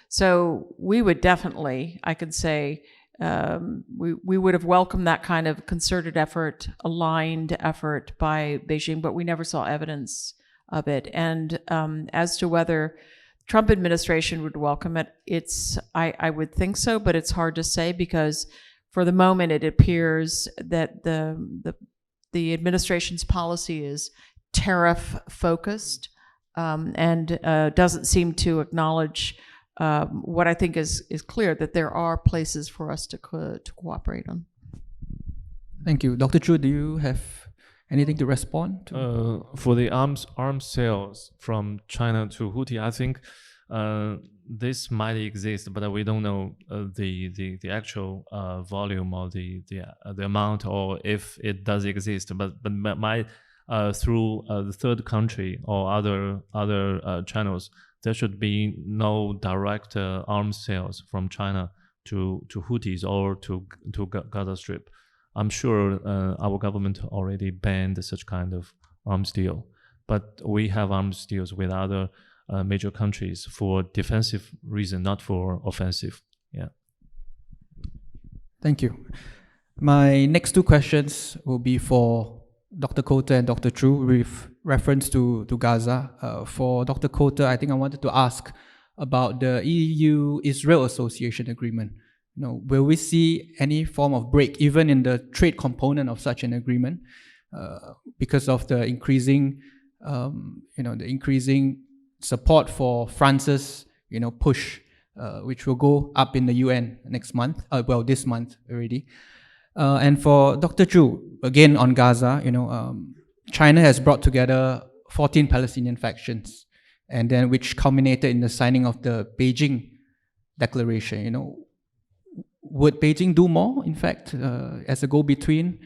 So we would definitely, I could say, we would have welcomed that kind of concerted effort, aligned effort by Beijing, but we never saw evidence of it. And as to whether Trump administration would welcome it, I would think so, but it's hard to say, because for the moment it appears that the administration's policy is tariff focused, and doesn't seem to acknowledge what I think is clear, that there are places for us to cooperate on. Thank you. Dr. Chu, do you have anything to respond to? For the arms sales from China to Houthi, I think this might exist, but we don't know the actual volume or the amount, or if it does exist. But through the third country or other channels, there should be no direct arms sales from China to Houthis or to Gaza Strip. I'm sure our government already banned such kind of arms deal, but we have arms deals with other major countries for defensive reason, not for offensive. Yeah. Thank you. My next two questions will be for Dr. Coulter and Dr. Chu with reference to Gaza. For Dr. Coulter, I think I wanted to ask about the EU-Israel Association Agreement. Will we see any form of break, even in the trade component of such an agreement, because of the increasing, support for France's, push, which will go up in the UN next month? This month already. And for Dr. Chu, again on Gaza, China has brought together 14 Palestinian factions, and then which culminated in the signing of the Beijing Declaration. Would Beijing do more, in fact, as a go-between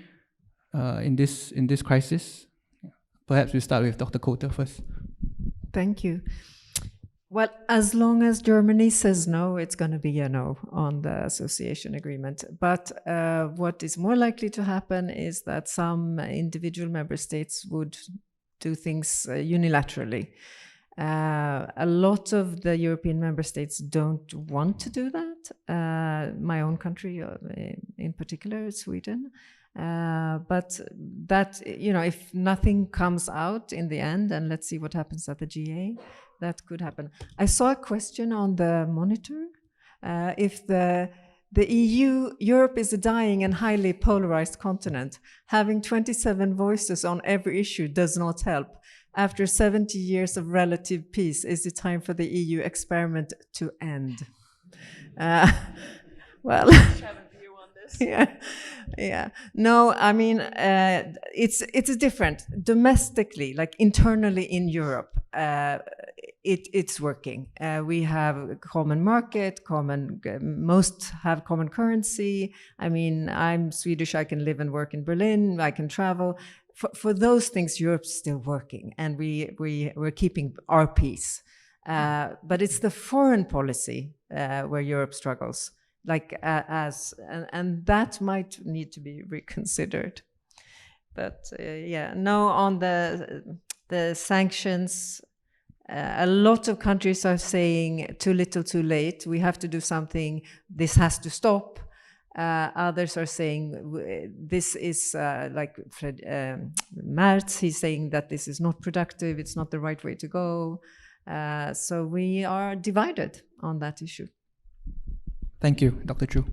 in this crisis? Perhaps we start with Dr. Coulter first. Thank you. Well, as long as Germany says no, it's going to be a no on the association agreement. But what is more likely to happen is that some individual member states would do things unilaterally. A lot of the European member states don't want to do that. My own country, in particular, Sweden. But that, if nothing comes out in the end, and let's see what happens at the GA, that could happen. I saw a question on the monitor. If the The EU, Europe is a dying and highly polarized continent. Having 27 voices on every issue does not help. After 70 years of relative peace, is it time for the EU experiment to end? Well, yeah. No, I mean, it's different. Domestically, like internally in Europe, it's working. We have a common market, most have common currency. I mean, I'm Swedish, I can live and work in Berlin, I can travel. For those things, Europe's still working, and we're keeping our peace. But it's the foreign policy where Europe struggles, and that might need to be reconsidered. But on the sanctions, a lot of countries are saying too little, too late. We have to do something. This has to stop. Others are saying this is like Fred Merz. He's saying that this is not productive. It's not the right way to go. So we are divided on that issue. Thank you, Dr. Chu.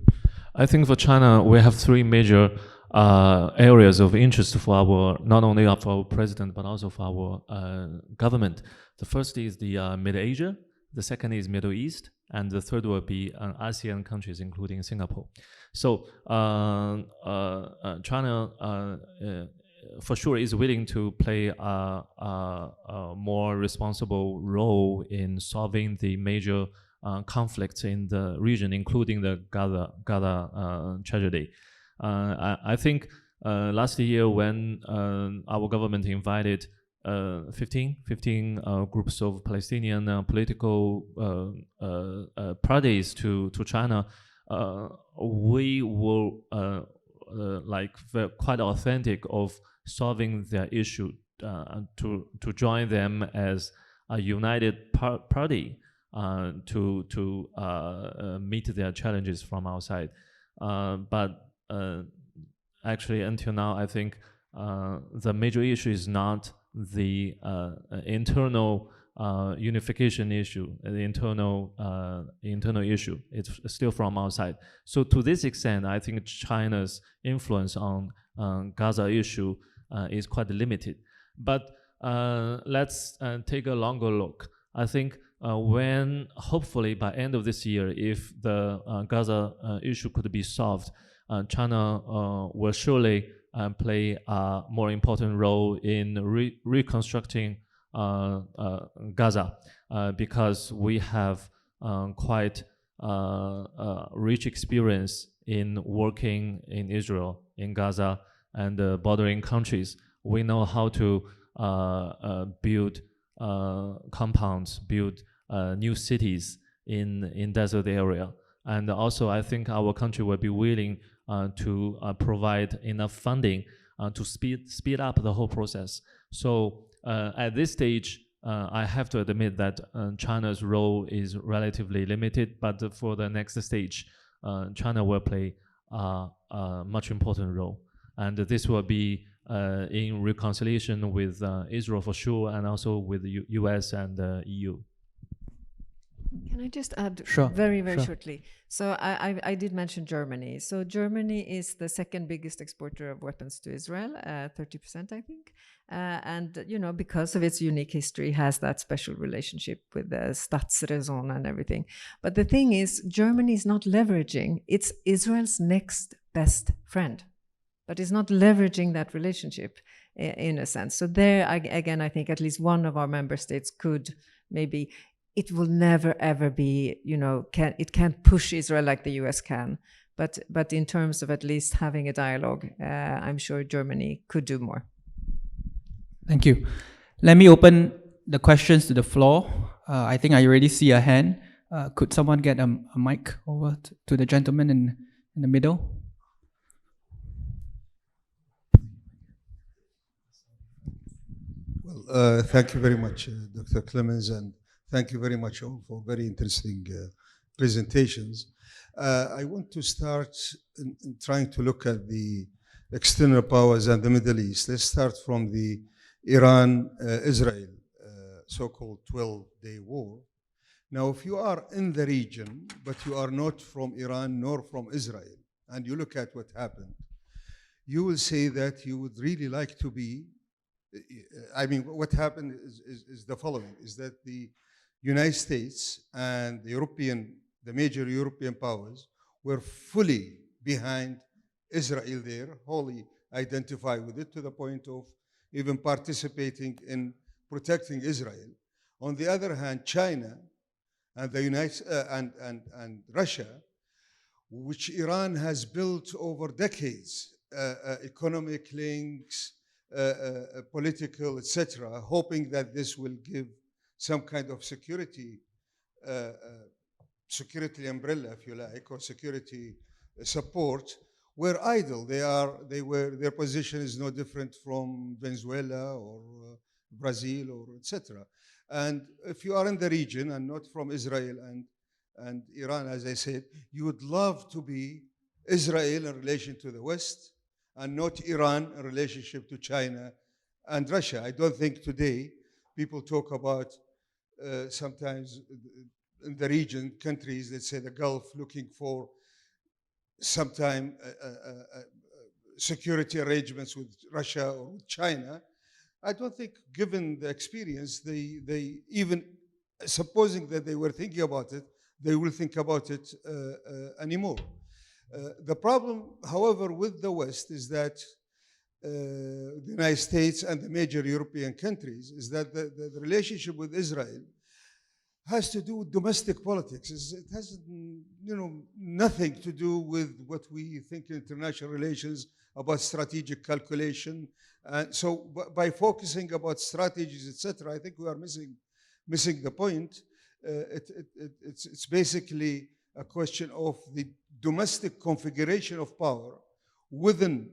I think for China, we have three major areas of interest for not only for our president, but also for our government. The first is the Mid-Asia, the second is Middle East, and the third will be ASEAN countries, including Singapore. So China, for sure, is willing to play a more responsible role in solving the major conflicts in the region, including the Gaza tragedy. I think last year when our government invited 15 groups of Palestinian political parties to China, we were quite authentic of solving their issue to join them as a united party to meet their challenges from outside. But actually, until now, I think the major issue is not the internal unification issue, the internal issue. It's still from outside. So to this extent, I think China's influence on Gaza issue is quite limited. But let's take a longer look. I think when hopefully by end of this year, if the Gaza issue could be solved, China will surely play a more important role in reconstructing Gaza because we have quite rich experience in working in Israel, in Gaza, and bordering countries. We know how to build compounds, build new cities in desert area. And also, I think our country will be willing to provide enough funding to speed up the whole process. So at this stage, I have to admit that China's role is relatively limited, but for the next stage, China will play a much important role. And this will be in reconciliation with Israel for sure, and also with the US and the EU. Can I just add very shortly? So I did mention Germany. So Germany is the second biggest exporter of weapons to Israel, 30%, I think. And, you know, because of its unique history, has that special relationship with the Staatsräson and everything. But the thing is, Germany is not leveraging. It's Israel's next best friend, but it's not leveraging that relationship in a sense. So there, again, I think at least one of our member states could maybe... It will never, ever be, you know, it can't push Israel like the US can. But in terms of at least having a dialogue, I'm sure Germany could do more. Thank you. Let me open the questions to the floor. I think I already see a hand. Could someone get a mic over to the gentleman in the middle? Well, thank you very much, Dr. Clemens, and thank you very much all for very interesting presentations. I want to start in trying to look at the external powers and the Middle East. Let's start from the Iran-Israel so-called 12-day war. Now, if you are in the region, but you are not from Iran nor from Israel, and you look at what happened, you will say that you would really like to be, I mean, what happened is the following, is that the United States and the major European powers were fully behind Israel there, wholly identified with it to the point of even participating in protecting Israel. On the other hand, China and and Russia, which Iran has built over decades, economic links, political, etc., hoping that this will give some kind of security umbrella, if you like, or security support, were idle. Their position is no different from Venezuela or Brazil or etc. And if you are in the region and not from Israel and Iran, as I said, you would love to be Israel in relation to the West and not Iran in relationship to China and Russia. I don't think today people talk about sometimes in the region, countries, let's say the Gulf, looking for sometime security arrangements with Russia or with China. I don't think, given the experience, they even, supposing that they were thinking about it, they will think about it anymore. The problem, however, with the West is that the United States and the major European countries is that the relationship with Israel has to do with domestic politics. It has, nothing to do with what we think in international relations about strategic calculation. And so, by focusing about strategies, etc., I think we are missing the point. It's basically a question of the domestic configuration of power within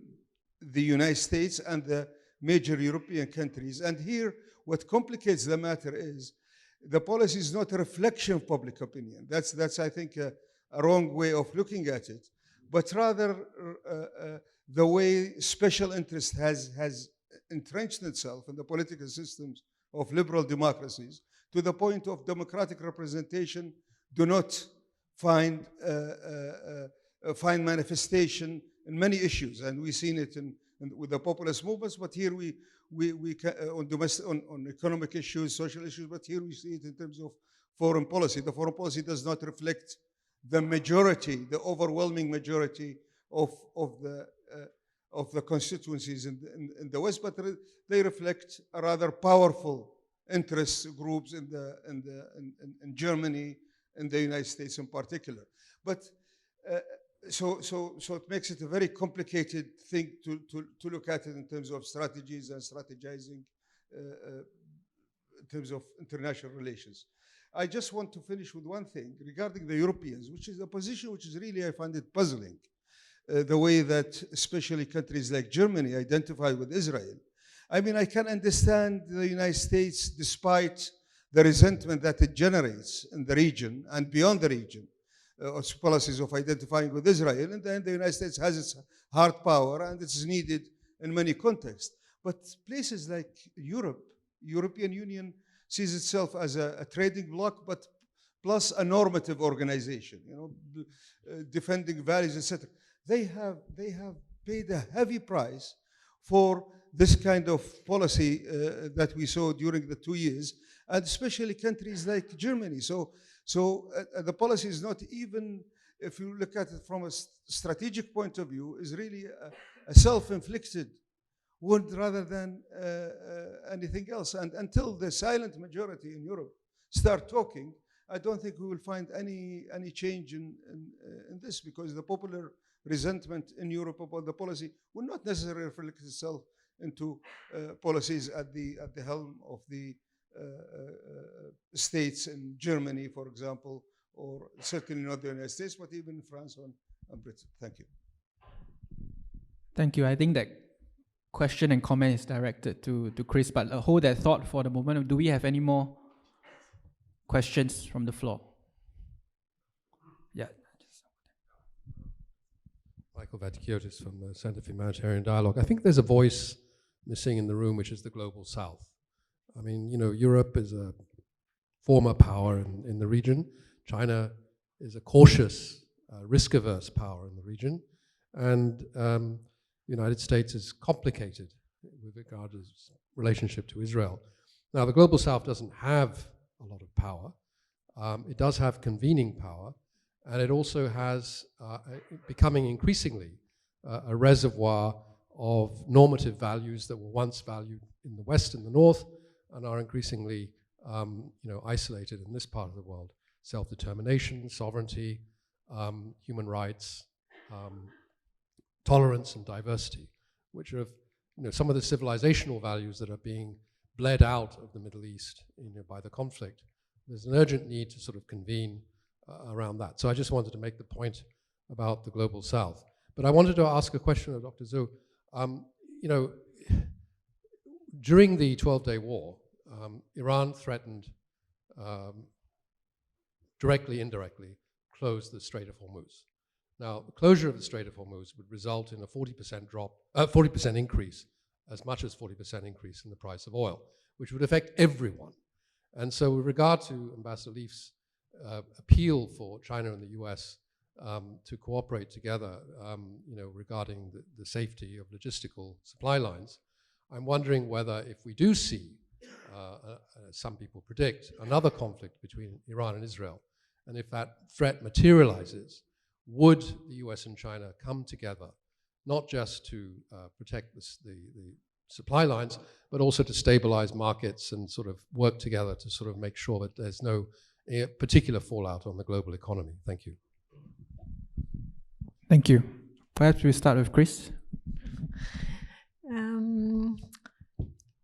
the United States and the major European countries. And here, what complicates the matter is the policy is not a reflection of public opinion. That's I think, a wrong way of looking at it, but rather the way special interest has entrenched itself in the political systems of liberal democracies to the point of democratic representation do not find manifestation in many issues, and we've seen it with the populist movements. But here we on economic issues, social issues. But here we see it in terms of foreign policy. The foreign policy does not reflect the majority, the overwhelming majority of the constituencies in the West, but they reflect a rather powerful interest groups in Germany, in the United States in particular. But so it makes it a very complicated thing to look at it in terms of strategies and strategizing in terms of international relations. I just want to finish with one thing regarding the Europeans, which is a position which is really, I find it puzzling, the way that especially countries like Germany identify with Israel. I mean, I can understand the United States, despite the resentment that it generates in the region and beyond the region, its policies of identifying with Israel, and then the United States has its hard power and it's needed in many contexts. But places like Europe, European Union sees itself as a trading bloc, but plus a normative organization, defending values, etc. They have paid a heavy price for this kind of policy that we saw during the 2 years, and especially countries like Germany. So the policy is not even, if you look at it from a strategic point of view, is really a self-inflicted wound rather than anything else. And until the silent majority in Europe start talking, I don't think we will find any change in this, because the popular resentment in Europe about the policy will not necessarily reflect itself into policies at the helm of the states in Germany, for example, or certainly not the United States, but even France and Britain. Thank you. Thank you. I think that question and comment is directed to Chris, but hold that thought for the moment. Do we have any more questions from the floor? Yeah. Michael Vatikiotis from the Center for Humanitarian Dialogue. I think there's a voice missing in the room, which is the global South. I mean, Europe is a former power in the region. China is a cautious, risk-averse power in the region. And the United States is complicated with regard to its relationship to Israel. Now, the Global South doesn't have a lot of power. It does have convening power, and it also has, becoming increasingly, a reservoir of normative values that were once valued in the West and the North and are increasingly isolated in this part of the world. Self-determination, sovereignty, human rights, tolerance and diversity, which are some of the civilizational values that are being bled out of the Middle East by the conflict. There's an urgent need to sort of convene around that. So I just wanted to make the point about the Global South. But I wanted to ask a question of Dr. Zhu. During the 12-day war, Iran threatened, directly, indirectly, close the Strait of Hormuz. Now, the closure of the Strait of Hormuz would result in a 40% increase, as much as 40% increase in the price of oil, which would affect everyone. And so with regard to Ambassador Leif's appeal for China and the US to cooperate together, regarding the safety of logistical supply lines, I'm wondering whether if we do see, as some people predict, another conflict between Iran and Israel, and if that threat materializes, would the US and China come together, not just to protect the supply lines, but also to stabilize markets and sort of work together to sort of make sure that there's no particular fallout on the global economy? Thank you. Thank you. Perhaps we start with Chris.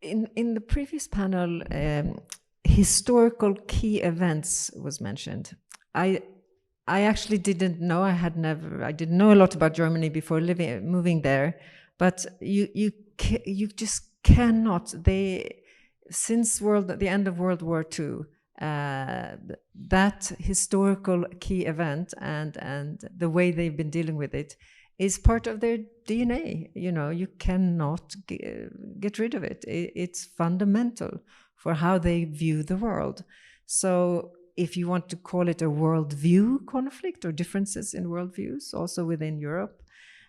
In the previous panel, historical key events was mentioned. I actually didn't know. I didn't know a lot about Germany before moving there, but you just cannot. Since the end of World War II, that historical key event and the way they've been dealing with it is part of their DNA. You cannot get rid of it. It's fundamental for how they view the world. So if you want to call it a worldview conflict or differences in worldviews, also within Europe.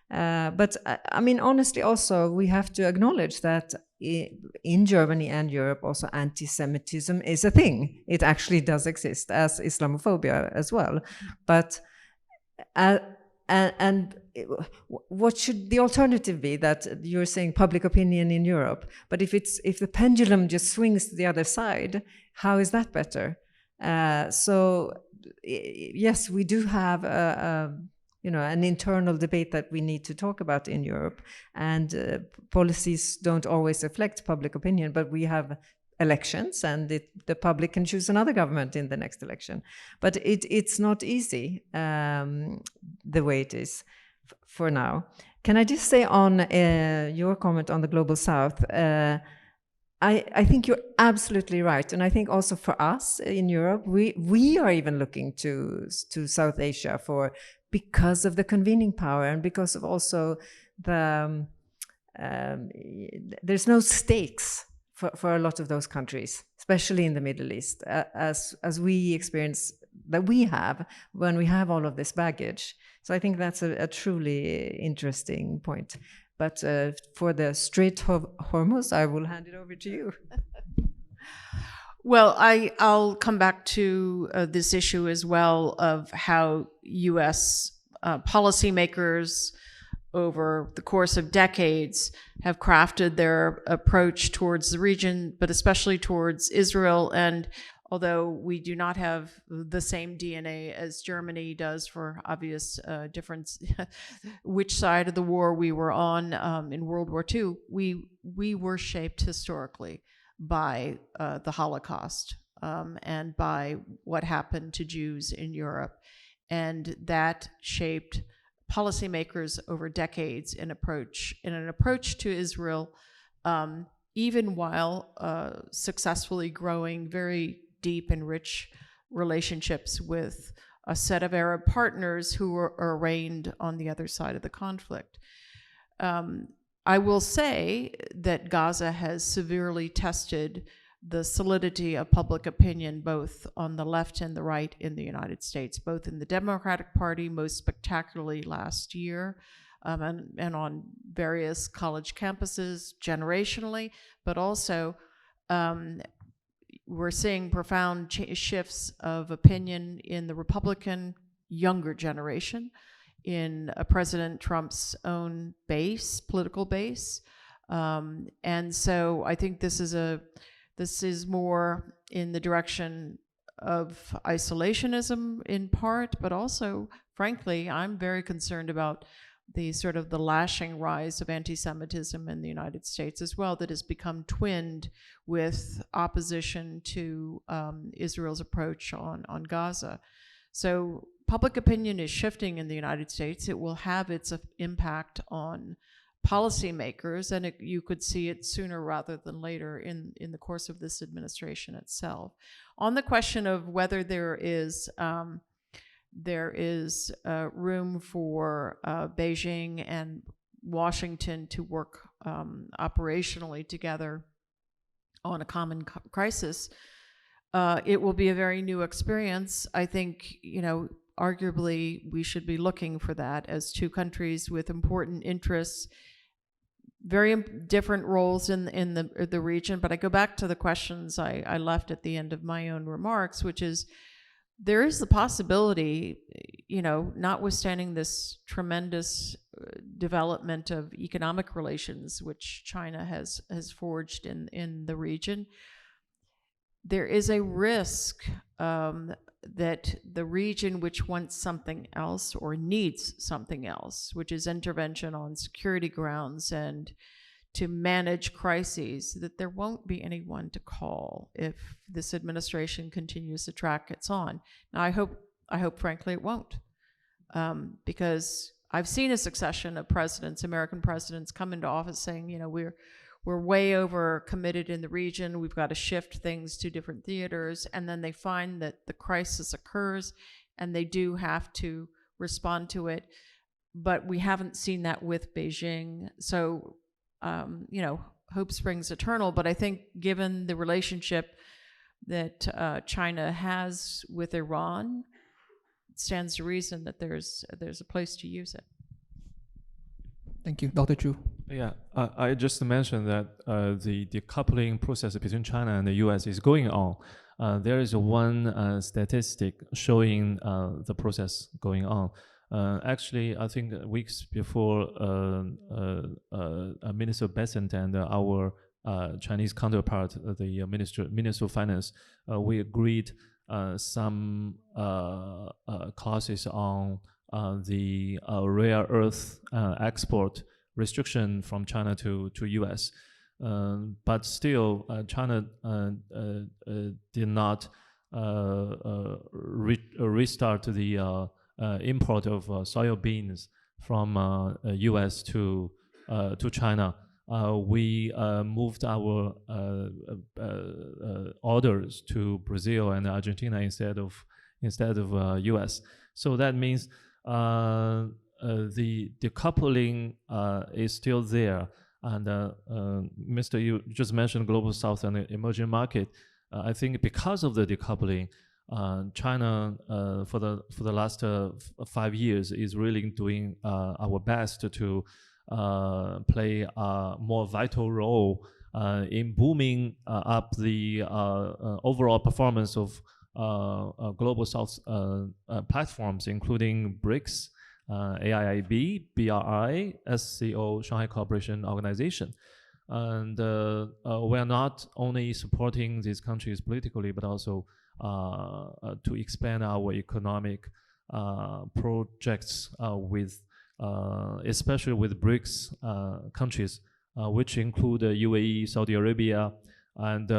But I mean, honestly, also, we have to acknowledge that in Germany and Europe, also anti-Semitism is a thing. It actually does exist, as Islamophobia as well. But and what should the alternative be? That you're saying public opinion in Europe, but if the pendulum just swings to the other side, how is that better? So yes, we do have an internal debate that we need to talk about in Europe, and policies don't always reflect public opinion, but we have elections, and the public can choose another government in the next election. But it's not easy the way it is for now. Can I just say on your comment on the Global South, I think you're absolutely right. And I think also for us in Europe, we are even looking to South Asia because of the convening power and because of also there's no stakes for a lot of those countries, especially in the Middle East, as we experience that we have when we have all of this baggage. So I think that's a truly interesting point. But for the Strait of Hormuz, I will hand it over to you. Well, I'll come back to this issue as well of how U.S. Policymakers over the course of decades have crafted their approach towards the region, but especially towards Israel. And although we do not have the same DNA as Germany does for obvious difference, which side of the war we were on in World War II, we were shaped historically by the Holocaust and by what happened to Jews in Europe. And that shaped policymakers over decades in an approach to Israel, even while successfully growing very deep and rich relationships with a set of Arab partners who are arraigned on the other side of the conflict. I will say that Gaza has severely tested the solidity of public opinion, both on the left and the right in the United States, both in the Democratic Party, most spectacularly last year, and on various college campuses generationally, but also we're seeing profound shifts of opinion in the Republican younger generation, in President Trump's own base, political base. And so I think this is more in the direction of isolationism in part, but also, frankly, I'm very concerned about the sort of the lashing rise of anti-Semitism in the United States as well, that has become twinned with opposition to Israel's approach on Gaza. So public opinion is shifting in the United States. It will have its impact on policymakers, and you could see it sooner rather than later in the course of this administration itself. On the question of whether there is room for Beijing and Washington to work operationally together on a common crisis, it will be a very new experience. I think, arguably we should be looking for that as two countries with important interests, very different roles in the region. But I go back to the questions I left at the end of my own remarks, which is there is the possibility, notwithstanding this tremendous development of economic relations which China has forged in the region, there is a risk that the region which wants something else or needs something else, which is intervention on security grounds and to manage crises, that there won't be anyone to call if this administration continues the track it's on. Now, I hope frankly it won't, because I've seen a succession of presidents, American presidents, come into office saying, we're way over committed in the region. We've got to shift things to different theaters. And then they find that the crisis occurs and they do have to respond to it. But we haven't seen that with Beijing. So, hope springs eternal. But I think given the relationship that China has with Iran, it stands to reason that there's a place to use it. Thank you. Dr. Chu. Yeah, I just mentioned that the decoupling process between China and the US is going on. There is one statistic showing the process going on. Actually, I think weeks before Minister Besant and our Chinese counterpart, the Minister of Finance, we agreed some clauses on the rare earth export restriction from China to US, but still China did not restart the import of soybeans from US to China. We moved our orders to Brazil and Argentina instead of US. So that means the decoupling is still there. And Mr. You just mentioned Global South and the emerging market. I think because of the decoupling, China for the last 5 years is really doing our best to play a more vital role in booming up the overall performance of Global South platforms, including BRICS, AIIB, BRI, SCO, Shanghai Cooperation Organization. And we're not only supporting these countries politically, but also to expand our economic projects with, especially with BRICS countries, which include UAE, Saudi Arabia, and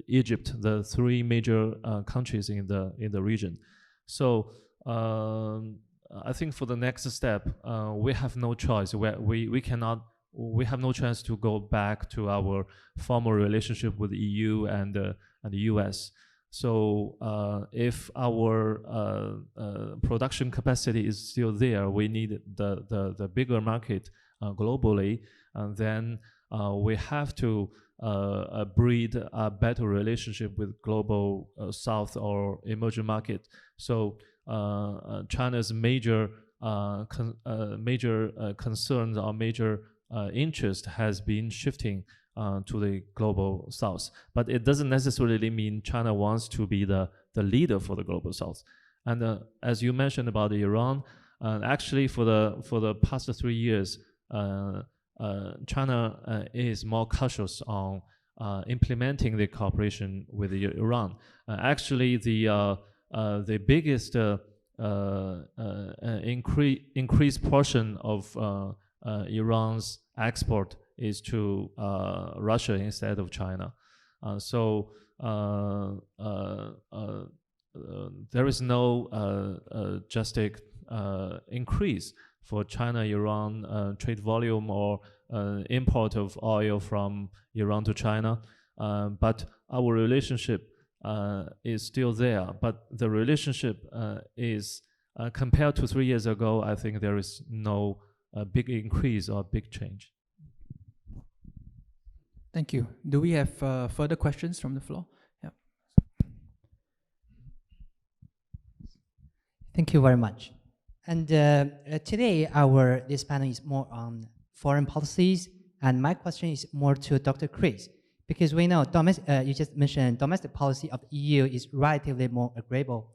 Egypt, the three major countries in the region. So I think for the next step, we have no choice. We have no chance to go back to our former relationship with the EU and the US. So if our production capacity is still there, we need the bigger market globally, and then we have to breed a better relationship with global South or emerging market. So China's major concerns or major interest has been shifting to the global South. But it doesn't necessarily mean China wants to be the leader for the global South. And as you mentioned about Iran, actually for the past 3 years, China is more cautious on implementing the cooperation with Iran. Actually, the biggest increased portion of Iran's export is to Russia instead of China. So there is no drastic increase for China-Iran trade volume or import of oil from Iran to China. But our relationship is still there. But the relationship is, compared to 3 years ago, I think there is no big increase or big change. Thank you. Do we have further questions from the floor? Yeah. Thank you very much. And today, this panel is more on foreign policies, and my question is more to Dr. Chris, because we know you just mentioned domestic policy of the EU is relatively more agreeable,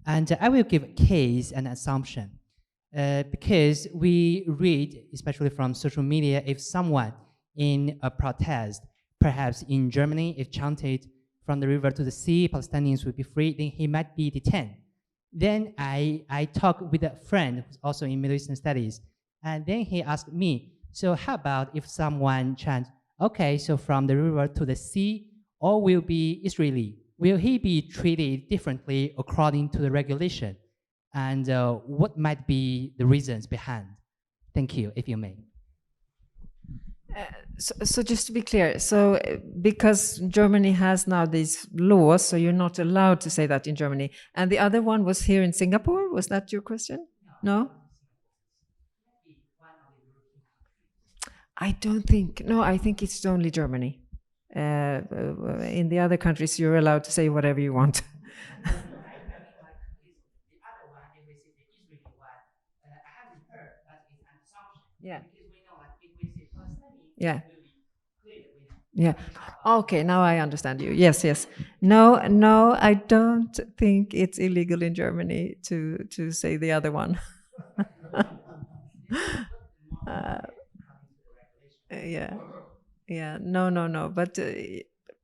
and I will give a case and assumption, because we read, especially from social media, if someone in a protest, perhaps in Germany, if chanted from the river to the sea, Palestinians will be free, then he might be detained. Then I talked with a friend who's also in Middle Eastern studies, and then he asked me, so how about if someone chants, okay, so from the river to the sea, all will be Israeli. Will he be treated differently according to the regulation? And what might be the reasons behind? Thank you, if you may. So just to be clear, so because Germany has now these laws, so you're not allowed to say that in Germany. And the other one was here in Singapore. Was that your question? No? I don't think, no, I think it's only Germany. In the other countries, you're allowed to say whatever you want. Yeah. Yeah. Yeah. Okay, now I understand you. Yes, yes. No, I don't think it's illegal in Germany to say the other one. Yeah. Yeah. No. But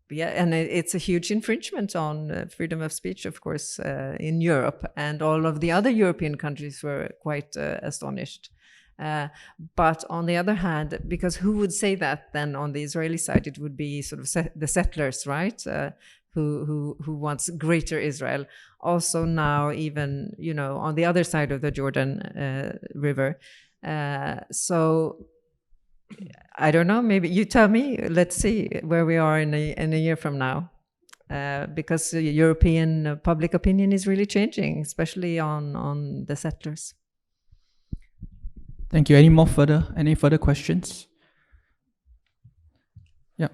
yeah, and it's a huge infringement on freedom of speech, of course, in Europe, and all of the other European countries were quite astonished. But on the other hand, because who would say that then on the Israeli side? It would be sort of the settlers, right? Who wants greater Israel. Also now even, on the other side of the Jordan River. So I don't know, maybe you tell me, let's see where we are in a year from now. Because European public opinion is really changing, especially on the settlers. Thank you. Any further questions? Yeah.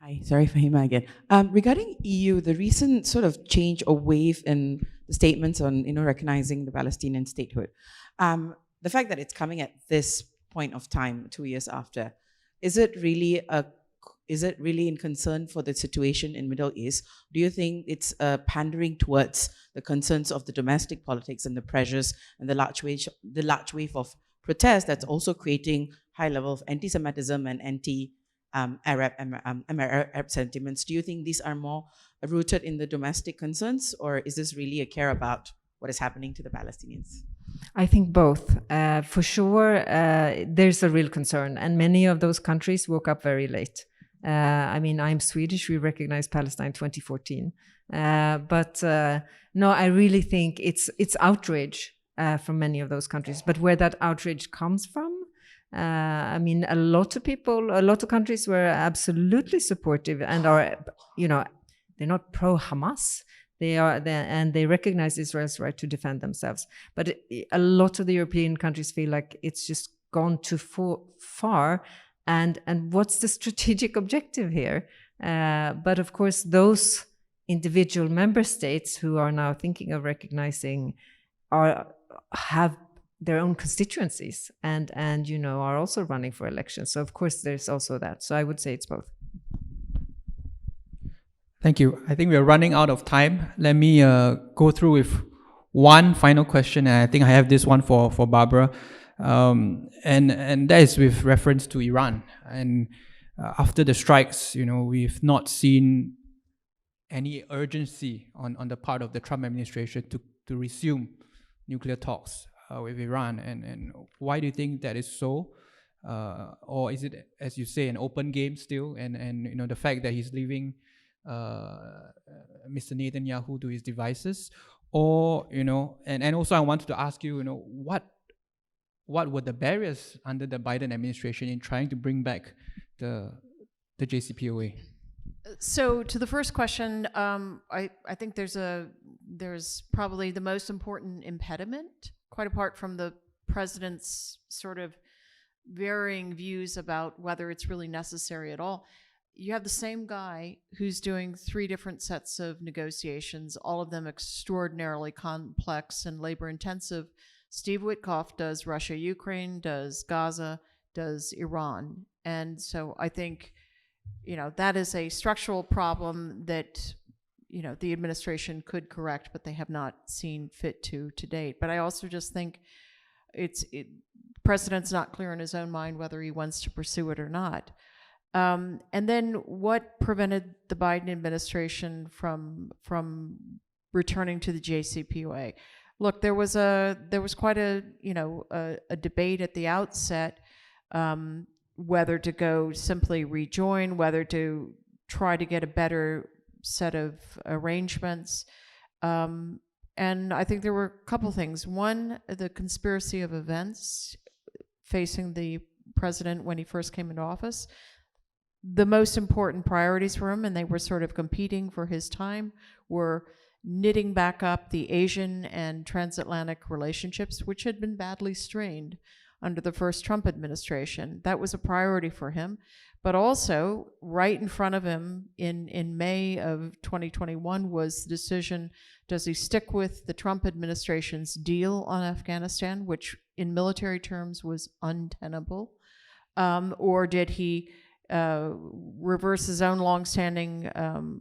Hi, sorry, Fahima again. Regarding EU, the recent sort of change or wave in the statements on recognizing the Palestinian statehood, the fact that it's coming at this point of time, 2 years after, is it really in concern for the situation in Middle East? Do you think it's pandering towards the concerns of the domestic politics and the pressures and the large wave of protest that's also creating high level of anti-Semitism and anti-Arab sentiments? Do you think these are more rooted in the domestic concerns, or is this really a care about what is happening to the Palestinians? I think both. For sure, there's a real concern, and many of those countries woke up very late. I mean, I'm Swedish. We recognized Palestine 2014. But no, I really think it's outrage from many of those countries. But where that outrage comes from, I mean, a lot of countries were absolutely supportive and are, they're not pro-Hamas. And they recognize Israel's right to defend themselves. But a lot of the European countries feel like it's just gone too far, and what's the strategic objective here? But of course, those individual member states who are now thinking of recognizing have their own constituencies and are also running for elections. So of course there's also that. So I would say it's both. Thank you. I think we are running out of time. Let me go through with one final question, and I think I have this one for Barbara, and that is with reference to Iran. And after the strikes, we've not seen any urgency on the part of the Trump administration to resume nuclear talks with Iran. And why do you think that is so? Or is it, as you say, an open game still? And the fact that he's leaving Mr. Netanyahu to his devices, or and also I wanted to ask you, what were the barriers under the Biden administration in trying to bring back the JCPOA? So to the first question, I think there's probably the most important impediment, quite apart from the president's sort of varying views about whether it's really necessary at all. You have the same guy who's doing 3 different sets of negotiations, all of them extraordinarily complex and labor-intensive. Steve Witkoff does Russia-Ukraine, does Gaza, does Iran. And so I think, that is a structural problem that, the administration could correct, but they have not seen fit to date. But I also just think President's not clear in his own mind whether he wants to pursue it or not. And then what prevented the Biden administration from returning to the JCPOA? Look, there was quite a debate at the outset, whether to go simply rejoin, whether to try to get a better set of arrangements. And I think there were a couple things. One, the conspiracy of events facing the president when he first came into office. The most important priorities for him, and they were sort of competing for his time, were knitting back up the Asian and transatlantic relationships, which had been badly strained under the first Trump administration. That was a priority for him. But also, right in front of him in May of 2021 was the decision, does he stick with the Trump administration's deal on Afghanistan, which in military terms was untenable, or did he reverse his own longstanding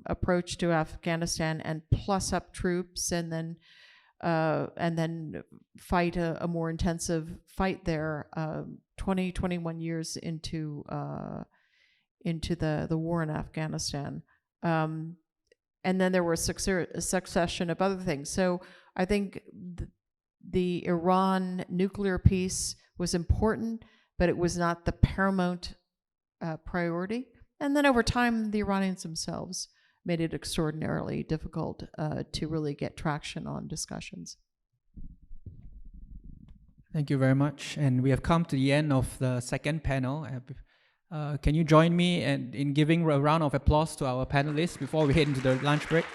approach to Afghanistan and plus up troops and then fight a more intensive fight there 21 years into the war in Afghanistan. And then there were a succession of other things. So I think the Iran nuclear piece was important, but it was not the paramount priority. And then over time, the Iranians themselves made it extraordinarily difficult to really get traction on discussions. Thank you very much. And we have come to the end of the second panel. Can you join me in giving a round of applause to our panelists before we head into the lunch break?